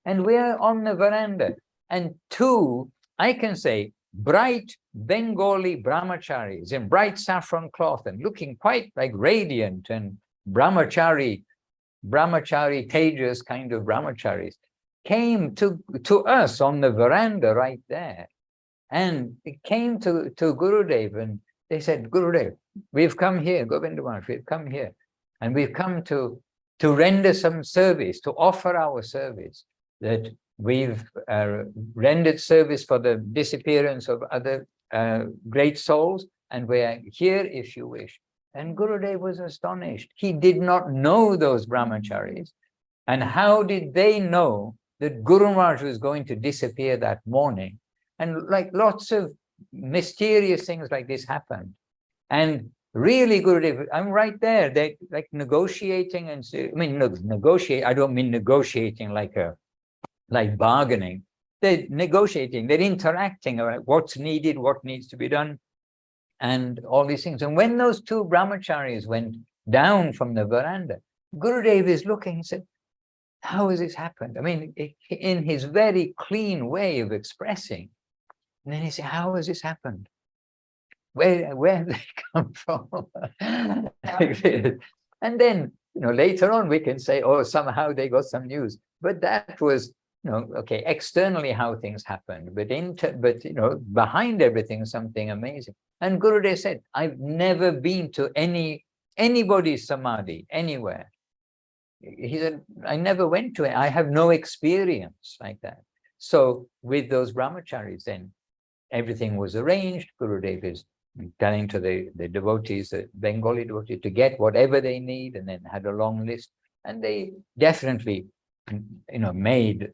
And we're on the veranda, and two, I can say, bright Bengali brahmacharis in bright saffron cloth and looking quite like radiant and brahmachari tejas kind of brahmacharis came to us on the veranda right there. And it came to Gurudev, and they said, Gurudev, we've come here, Govinda Maharaj, we've come here, and we've come to render some service, to offer our service, that we've rendered service for the disappearance of other great souls, and we're here if you wish. And Gurudev was astonished. He did not know those brahmacharis. And how did they know that Guru Maharaj was going to disappear that morning? And like lots of mysterious things like this happened. And really, Gurudev, I'm right there. They like negotiating and negotiate. I don't mean negotiating like bargaining. They're negotiating, they're interacting about what's needed, what needs to be done, and all these things. And when those two brahmacharis went down from the veranda, Gurudev is looking, he said, how has this happened? I mean, in his very clean way of expressing. And then he said, how has this happened? Where have they come from? And then, later on we can say, oh, somehow they got some news. But that was, okay, externally how things happened, but behind everything, something amazing. And Gurudev said, I've never been to anybody's samadhi anywhere. He said, I never went to it. I have no experience like that. So with those brahmacharis, then everything was arranged. Gurudev is telling to the devotees, the Bengali devotees, to get whatever they need, and then had a long list. And they definitely, made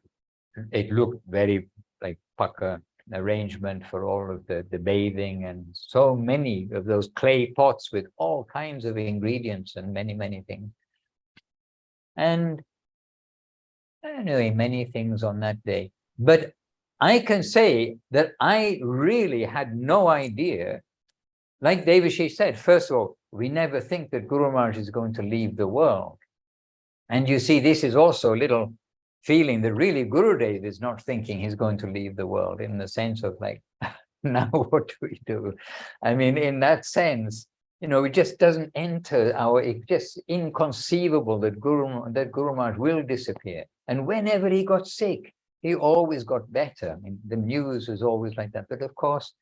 it look very like pucker arrangement for all of the bathing, and so many of those clay pots with all kinds of ingredients and many, many things. And anyway, many things on that day. But I can say that I really had no idea. Like Devashis said, first of all, we never think that Guru Maharaj is going to leave the world. And you see, this is also a little feeling that really Gurudev is not thinking he's going to leave the world, in the sense of like, now what do we do? I mean, in that sense, it just doesn't enter it's just inconceivable that Guru Maharaj will disappear. And whenever he got sick, he always got better. I mean, the news was always like that. But of course,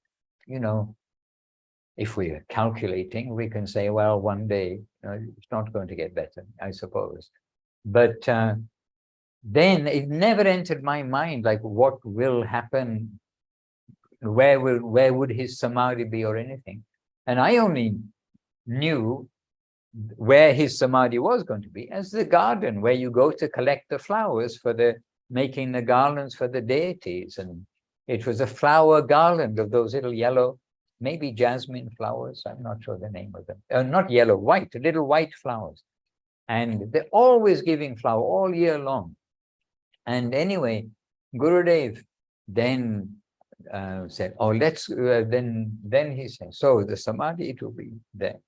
if we are calculating, we can say, well, one day it's not going to get better, I suppose. But then it never entered my mind, like, what will happen? Where would his samadhi be or anything? And I only knew where his samadhi was going to be as the garden where you go to collect the flowers for making the garlands for the deities. And it was a flower garland of those little yellow, maybe jasmine flowers. I'm not sure the name of them. Not yellow, white, little white flowers. And they're always giving flower all year long. And anyway, Gurudev then said, oh, let's, then he said, so the samadhi, it will be there.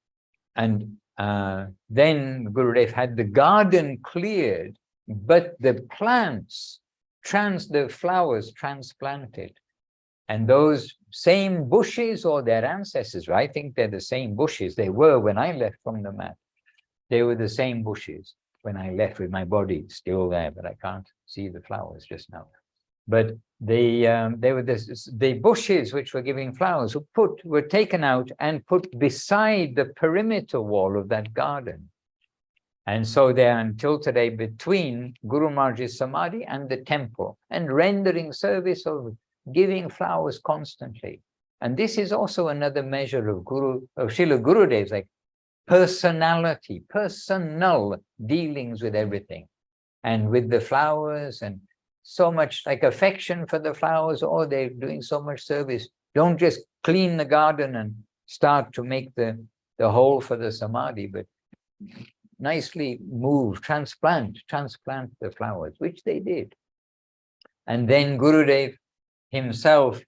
And then Gurudev had the garden cleared, but the plants, the flowers transplanted. And those same bushes, or their ancestors, I think they're the same bushes they were when I left from the mat. They were the same bushes when I left, with my body still there, but I can't see the flowers just now. But they were the bushes which were giving flowers were taken out and put beside the perimeter wall of that garden. And so they're until today between Guru Maharaj's Samadhi and the temple, and rendering service of giving flowers constantly. And this is also another measure of Srila Gurudev's, like personality, personal dealings with everything, and with the flowers, and so much like affection for the flowers. Oh, they're doing so much service. Don't just clean the garden and start to make the hole for the Samadhi, but nicely move, transplant the flowers, which they did. And then Gurudev himself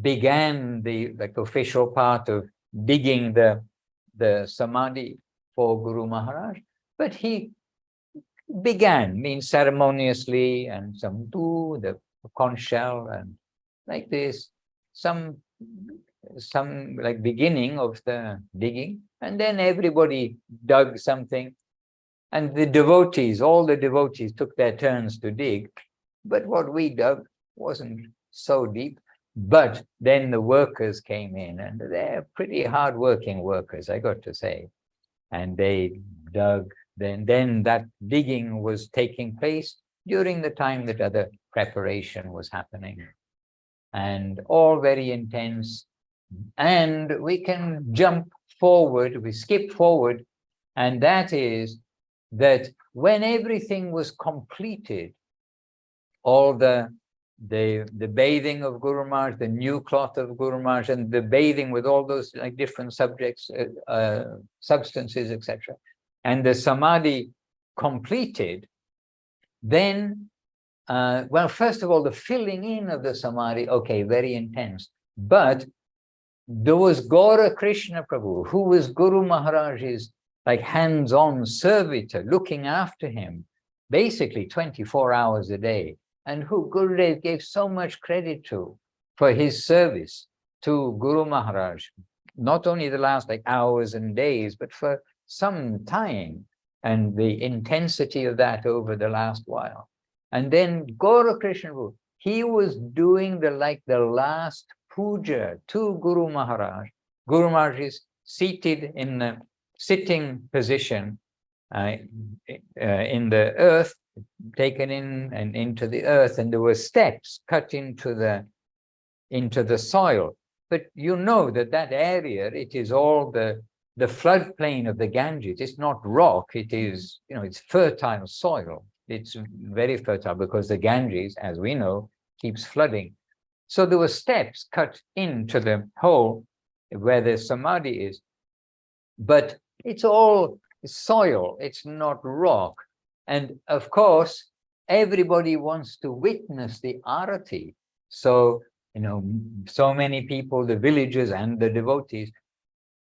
began the official part of digging the Samadhi for Guru Maharaj, but he began, means ceremoniously, and some do the conch shell and like this, some like beginning of the digging, and then everybody dug something, and the devotees, all the devotees took their turns to dig, but what we dug wasn't so deep. But then the workers came in, and they're pretty hard-working workers, I got to say, and they dug. Then that digging was taking place during the time that other preparation was happening, and all very intense. And we can jump forward, we skip forward, and that is that when everything was completed, all the bathing of Guru Maharaj, the new cloth of Guru Maharaj, and the bathing with all those like different subjects, substances, etc., and the Samadhi completed, then, well, first of all, the filling in of the Samadhi, okay, very intense. But there was Gaura Krishna Prabhu, who was Guru Maharaj's like hands-on servitor, looking after him, basically 24 hours a day, and who Gurudev gave so much credit to for his service to Guru Maharaj, not only the last like hours and days, but for some time, and the intensity of that over the last while. And then Gaura Krishna, he was doing the last puja to Guru Maharaj. Guru Maharaj is seated in the sitting position in the earth, taken in and into the earth, and there were steps cut into the soil. But you know that area, it is all the floodplain of the Ganges. It's not rock, it is, it's fertile soil. It's very fertile because the Ganges, as we know, keeps flooding. So there were steps cut into the hole where the Samadhi is, but it's all soil, it's not rock. And of course, everybody wants to witness the arati. So, so many people, the villagers and the devotees,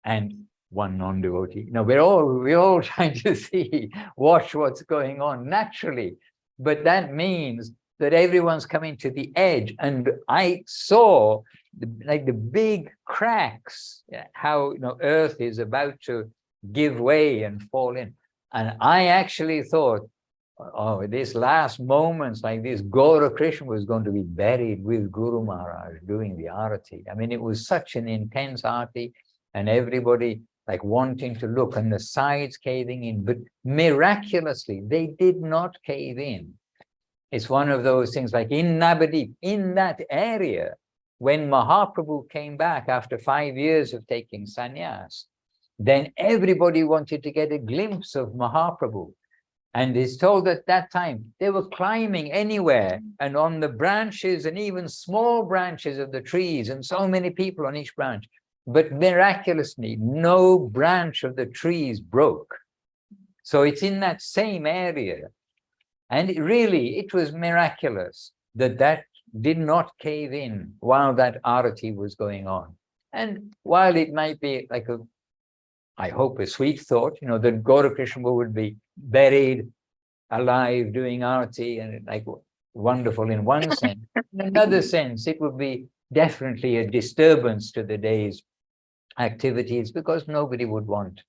and one non-devotee, we're all trying to watch what's going on naturally. But that means that everyone's coming to the edge. And I saw the big cracks, how earth is about to give way and fall in. And I actually thought, oh, this last moments like this, Gaura Krishna was going to be buried with Guru Maharaj doing the arati. I mean, it was such an intense arati, and everybody like wanting to look, and the sides caving in, but miraculously they did not cave in. It's one of those things like in Navadip, in that area, when Mahaprabhu came back after 5 years of taking sannyas, then everybody wanted to get a glimpse of Mahaprabhu. And it's told at that time, they were climbing anywhere and on the branches and even small branches of the trees, and so many people on each branch. But miraculously, no branch of the trees broke. So it's in that same area. And it was miraculous that did not cave in while that arati was going on. And while it might be like I hope a sweet thought, that Gaura Krishna would be buried alive doing arati, and like wonderful in one sense. In another sense, it would be definitely a disturbance to the day's activities, because nobody would want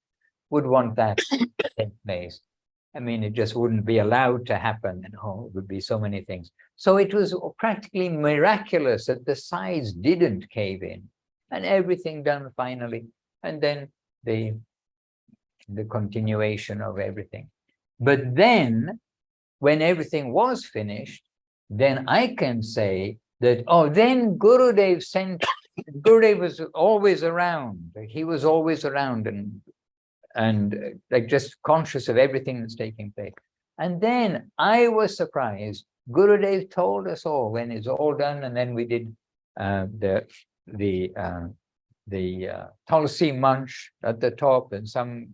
that to take place. I mean, it just wouldn't be allowed to happen. It would be so many things. So it was practically miraculous that the sides didn't cave in, and everything done finally. And then the continuation of everything. But then, when everything was finished, then I can say that, oh, then Gurudev was always around. He was always around and like just conscious of everything that's taking place. And then I was surprised. Gurudev told us all when it's all done, and then we did the Tulsi Munch at the top, and some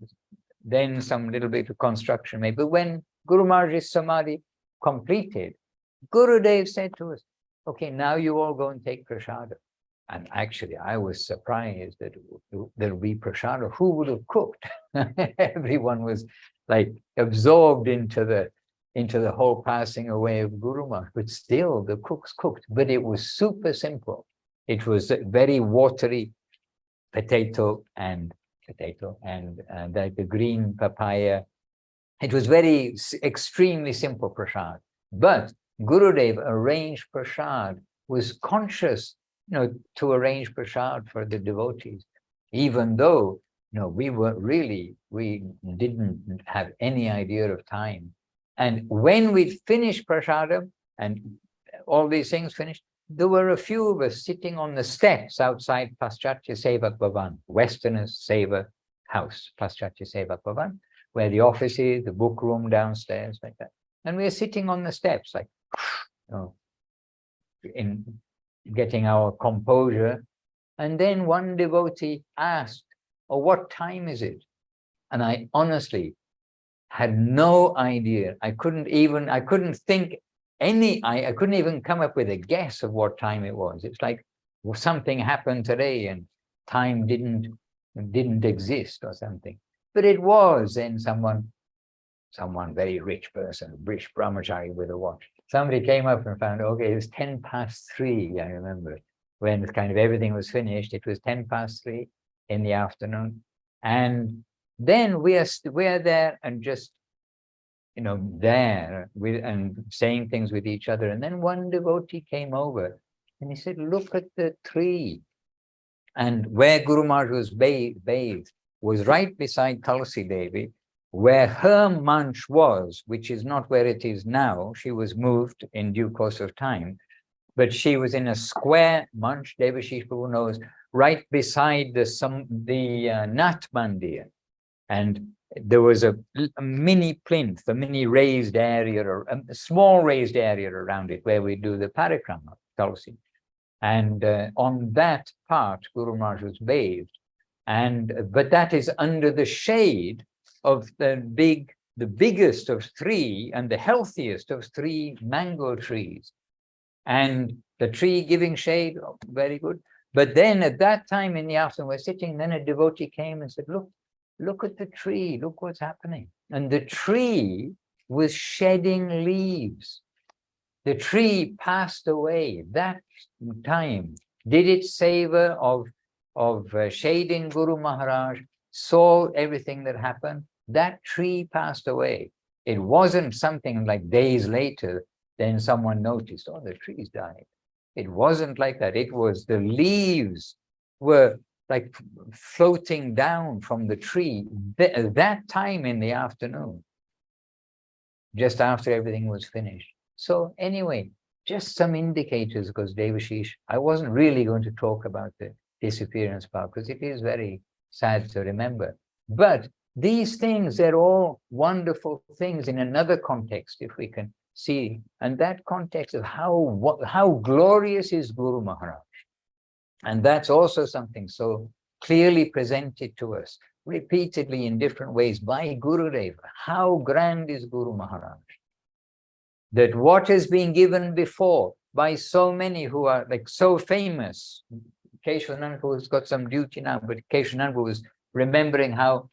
little bit of construction maybe. But when Guru Maharaj's Samadhi completed, Gurudev said to us, okay, now you all go and take prasada. And actually, I was surprised that there'll be prasada. Who would have cooked? Everyone was like absorbed into the whole passing away of Guru Maharaj. But still, the cooks cooked. But it was super simple. It was very watery potato and like the green papaya. It was very extremely simple prasad. But Gurudev arranged prasad, was conscious, to arrange prasad for the devotees, even though, we didn't have any idea of time. And when we'd finished prasadam and all these things finished, there were a few of us sitting on the steps outside Paschatya Sevak Bhavan, Westerners Seva House, Paschatya Sevak Bhavan, where the office is, the book room downstairs, like that. And we were sitting on the steps, like, in getting our composure. And then one devotee asked, oh, what time is it? And I honestly had no idea. I couldn't even come up with a guess of what time it was. It's like, well, something happened today and time didn't exist or something. But it was. Then someone very rich person, rich brahmachari with a watch. Somebody came up and found, okay, it was 3:10. I remember when kind of everything was finished. It was 3:10 in the afternoon, and then we are there and just there and saying things with each other. And then one devotee came over and he said, look at the tree. And where Guru Maharaj was bathed was right beside Tulsi Devi, where her manch was, which is not where it is now. She was moved in due course of time, but she was in a square manch, Devashis Prabhu knows, right beside the Nat Mandir. And there was a mini plinth, a mini raised area, or a small raised area around it where we do the parikrama, Tulsi. And on that part, Guru Maharaj was bathed. But that is under the shade of the biggest of three and the healthiest of three mango trees. And the tree giving shade, very good. But then at that time in the afternoon, we're sitting, then a devotee came and said, look at the tree, look what's happening. And the tree was shedding leaves. The tree passed away that time. Did it savor of shading Guru Maharaj, saw everything that happened. That tree passed away. It wasn't something like days later, then someone noticed, oh, the tree's died. It wasn't like that. It was the leaves were like floating down from the tree that time in the afternoon, just after everything was finished. So anyway, just some indicators, because Devashish, I wasn't really going to talk about the disappearance part because it is very sad to remember. But these things, they're all wonderful things in another context, if we can see. And that context of how glorious is Guru Maharaj. And that's also something so clearly presented to us repeatedly in different ways by Gurudev. How grand is Guru Maharaj? That what has been given before by so many who are like so famous. Keshavananda has got some duty now, but Keshavananda was remembering how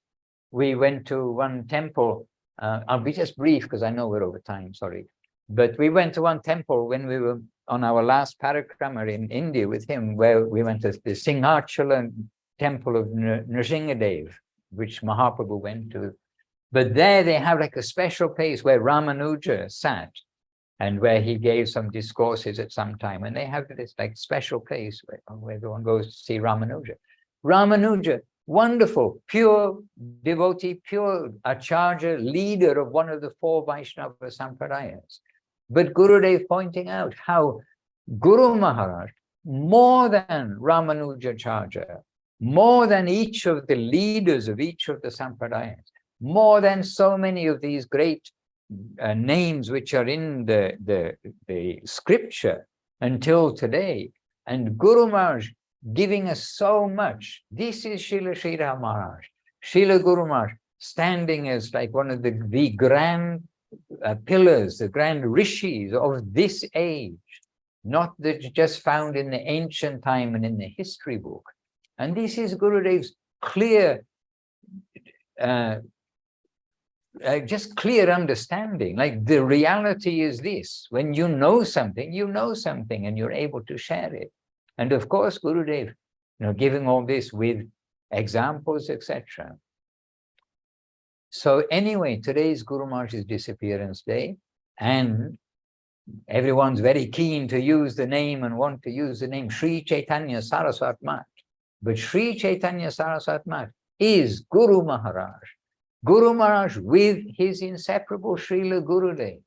we went to one temple. I'll be just brief because I know we're over time, sorry. But we went to one temple when we were on our last parikrama in India with him, where we went to the Singhachalam temple of Nrsingadev, which Mahaprabhu went to. But there they have like a special place where Ramanuja sat and where he gave some discourses at some time. And they have this like special place where everyone goes to see Ramanuja. Ramanuja, wonderful, pure devotee, pure acharya, leader of one of the 4 Vaishnava Sampradayas. But Gurudev pointing out how Guru Maharaj, more than Ramanujacharya, more than each of the leaders of each of the Sampradayas, more than so many of these great names which are in the scripture until today, and Guru Maharaj giving us so much. This is Srila Sridhar Maharaj, Srila Guru Maharaj, standing as like one of the grand pillars, the grand rishis of this age, not that just found in the ancient time and in the history book. And this is Gurudev's clear, just clear understanding. Like the reality is this: when you know something, and you're able to share it. And of course, Gurudev, giving all this with examples, etc. So anyway, today is Guru Maharaj's disappearance day, and everyone's very keen to use the name and want to use the name Sri Chaitanya Saraswat Math. But Sri Chaitanya Saraswat Math is Guru Maharaj. Guru Maharaj with his inseparable Srila Gurudev.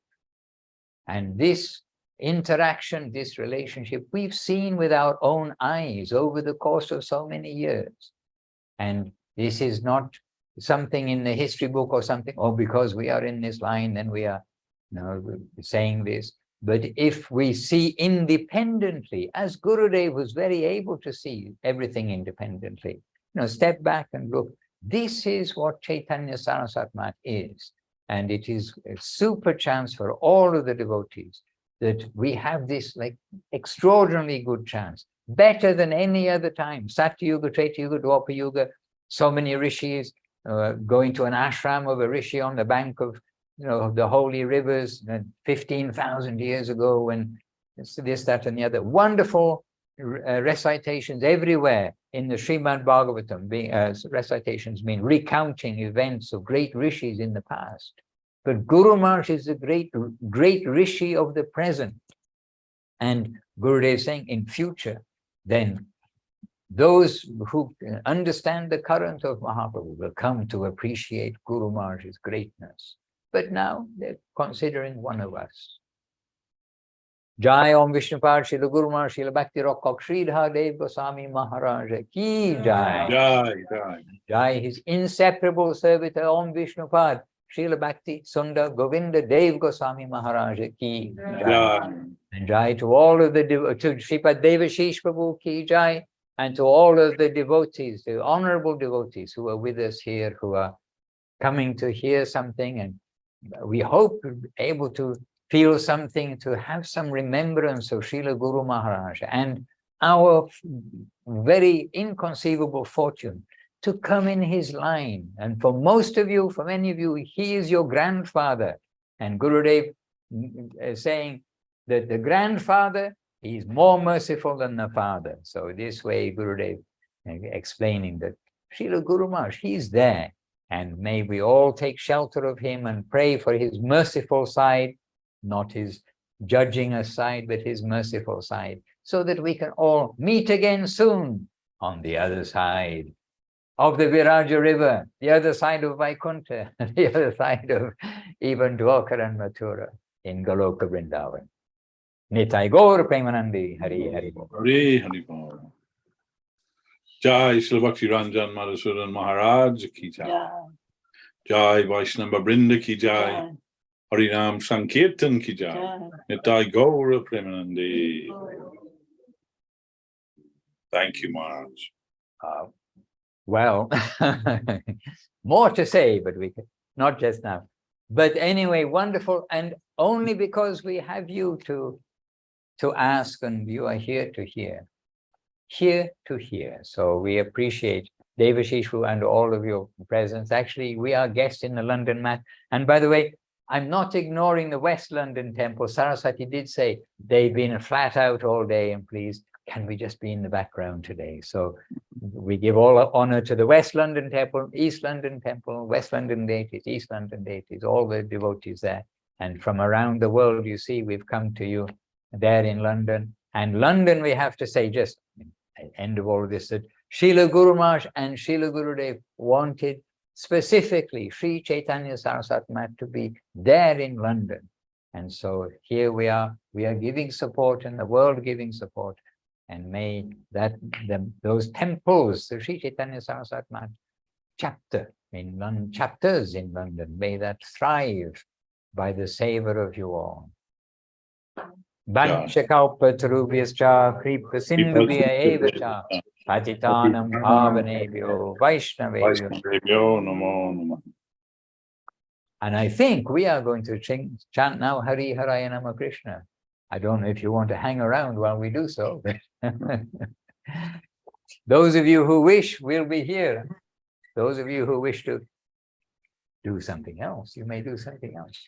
And this interaction, this relationship, we've seen with our own eyes over the course of so many years. And this is not something in the history book or something, oh, because we are in this line, then we are saying this. But if we see independently, as Gurudev was very able to see everything independently, step back and look, this is what Chaitanya Saraswat Math is. And it is a super chance for all of the devotees that we have this like extraordinarily good chance, better than any other time. Satya Yuga, Treta Yuga, Dwapara Yuga, so many rishis, going to an ashram of a rishi on the bank of the holy rivers 15,000 years ago, when this, that, and the other. Wonderful recitations everywhere in the Srimad Bhagavatam. Recitations mean recounting events of great rishis in the past. But Guru Maharaj is the great rishi of the present. And Gurudev is saying in future, then those who understand the current of Mahaprabhu will come to appreciate Guru Maharaj's greatness. But now they're considering one of us. Jai Om Vishnupad Srila Guru Maharaj Srila Bhakti Rakshak Sridhar Dev Goswami Maharaj Ki Jai. Jai, Jai. Jai, his inseparable servitor Om Vishnupad Srila Bhakti Sundar Govinda Dev Goswami Maharaj Ki Jai. Jai. And Jai to all of the to Sripad Devashis Prabhu Ki Jai, and to all of the devotees, the honorable devotees who are with us here, who are coming to hear something, and we hope able to feel something, to have some remembrance of Srila Guru Maharaj and our very inconceivable fortune to come in his line. And for most of you, for many of you, he is your grandfather. And Gurudev is saying that the grandfather is more merciful than the father. So this way, Gurudev explaining that Srila Guru Maharaj, he's there. And may we all take shelter of him and pray for his merciful side, not his judging us side, but his merciful side, so that we can all meet again soon on the other side of the Viraja river, the other side of Vaikuntha, the other side of even Dwakar and Mathura in Goloka Vrindavan. Nitai Gaur Premanandi, Hari Hari Bol. Hari Hari Bol. Jai Srila Bhakti Ranjan Madhusudan Maharaj Ki Jai. Jai Vaishnava Brinda Ki Jai. Harinam Sankirtan Ki Jai. Nitai Gaur Premanandi. Thank you, Maharaj. Well, more to say, but we can not just now. But anyway, wonderful, and only because we have you to ask, and you are here to hear. So we appreciate Devashis and all of your presence. Actually, we are guests in the London Mat. And by the way, I'm not ignoring the West London temple. Saraswati did say they've been flat out all day, and please, can we just be in the background today? So we give all honor to the West London temple, East London temple, West London deities, East London deities, all the devotees there. And from around the world, you see, we've come to you there in London. And London, we have to say, just at the end of all of this, that Srila Guru Maharaj and Srila Gurudev wanted specifically Sri Chaitanya Saraswat Math to be there in London. And so here we are giving support, and the world giving support. And may that those temples, the Sri Chaitanya Saraswat Math chapter in London, chapters in London, may that thrive by the savor of you all. Vanchakalpatarubhyascha kripa sindhubhya eva cha patitanam pavanebhyo vaishnavebhyo namo namo. And I think we are going to chant now Hari Haraya Nama Krishna. I don't know if you want to hang around while we do so. Those of you who wish will be here. Those of you who wish to do something else, you may do something else.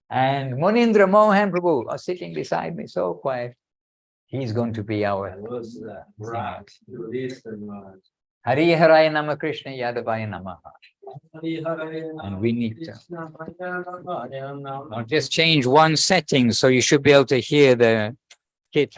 And Munindra Mohan Prabhu are sitting beside me, so quiet. He's going to be our Hari Haraya Nama Krishna Yadavaya Namaha. And we need to I'll just change one setting, so you should be able to hear the kit.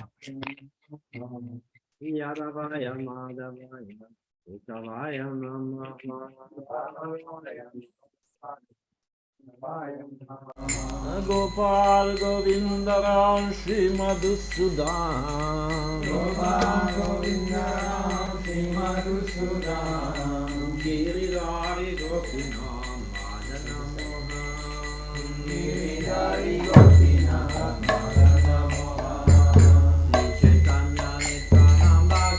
Gopal Govindaram Shri Madhusudan Gopal Govindaram Shri Madhusudan Giridhari Gopinam Madana Mohan Giridhari Gopinam Madana Mohan Sri Chaitanya Nityananda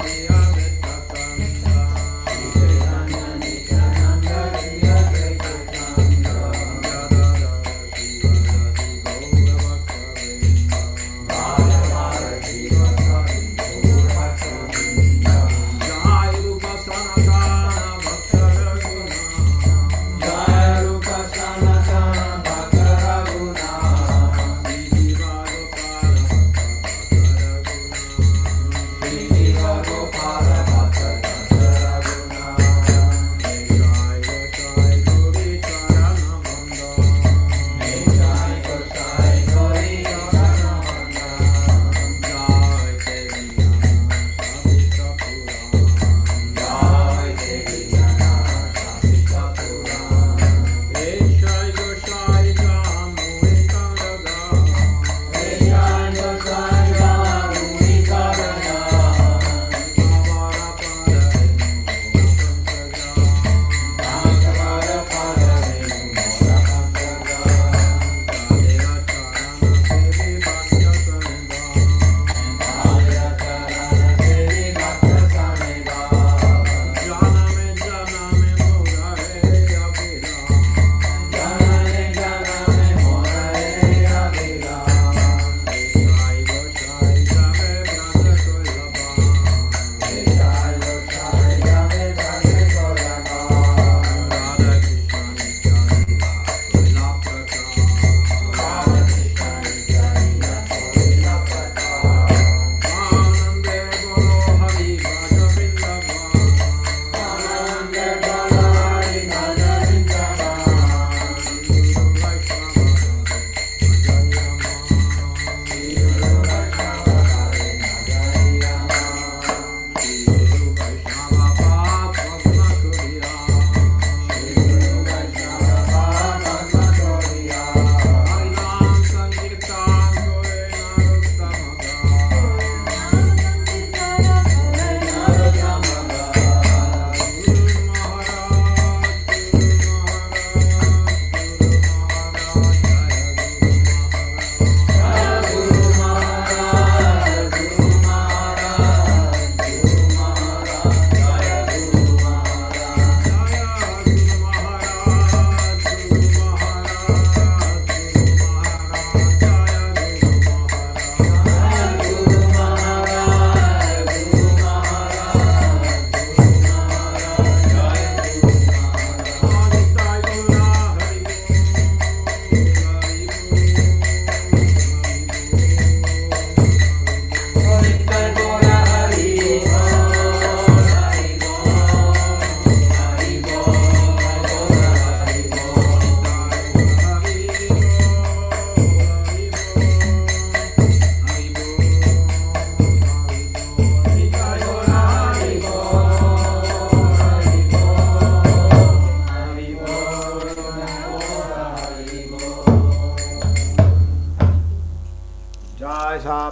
Giya Vetakanda Sri Chaitanya Nityananda Giya Vetakanda Jai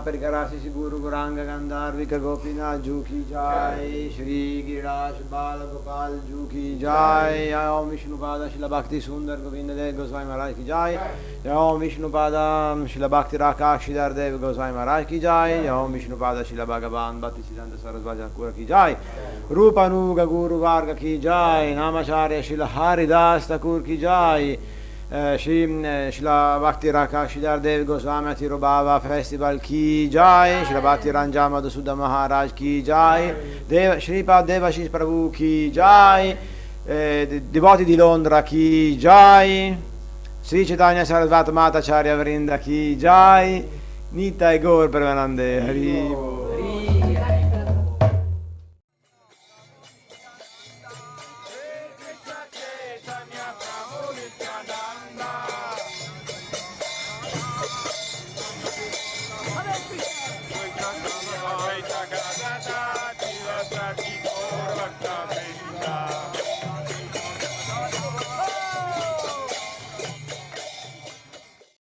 Parikarasi Guru Guranga Gandharvika Gopinath Ju ki jai, Shri Giraj Bala Gopal Ju ki jai, Om Vishnupada Srila Bhakti Sundar Govinda Dev Goswami Maharaj ki jai, Om Vishnupada Srila Bhakti Rakshak Sridhar Dev Goswami Maharaj ki jai, Om Vishnupada Srila Bhagavan Bhakti Siddhanta Saraswat Math ki jai, Rupanuga Guru Varga ki jai, Namacharya Srila Haridas Thakur ki jai, Srila Bhakti Rakshak Sridhar Dev Goswami Tirobhava Festival ki jai, Srila Bhakti Ranjan Madhusudan Maharaj ki jai, Sriman Devashis Prabhu ki jai, devoti di Londra ki jai, Sri Chaitanya Saraswat Math Acharya Vrinda ki jai, Nita e Gaur Premanande Hari Bol.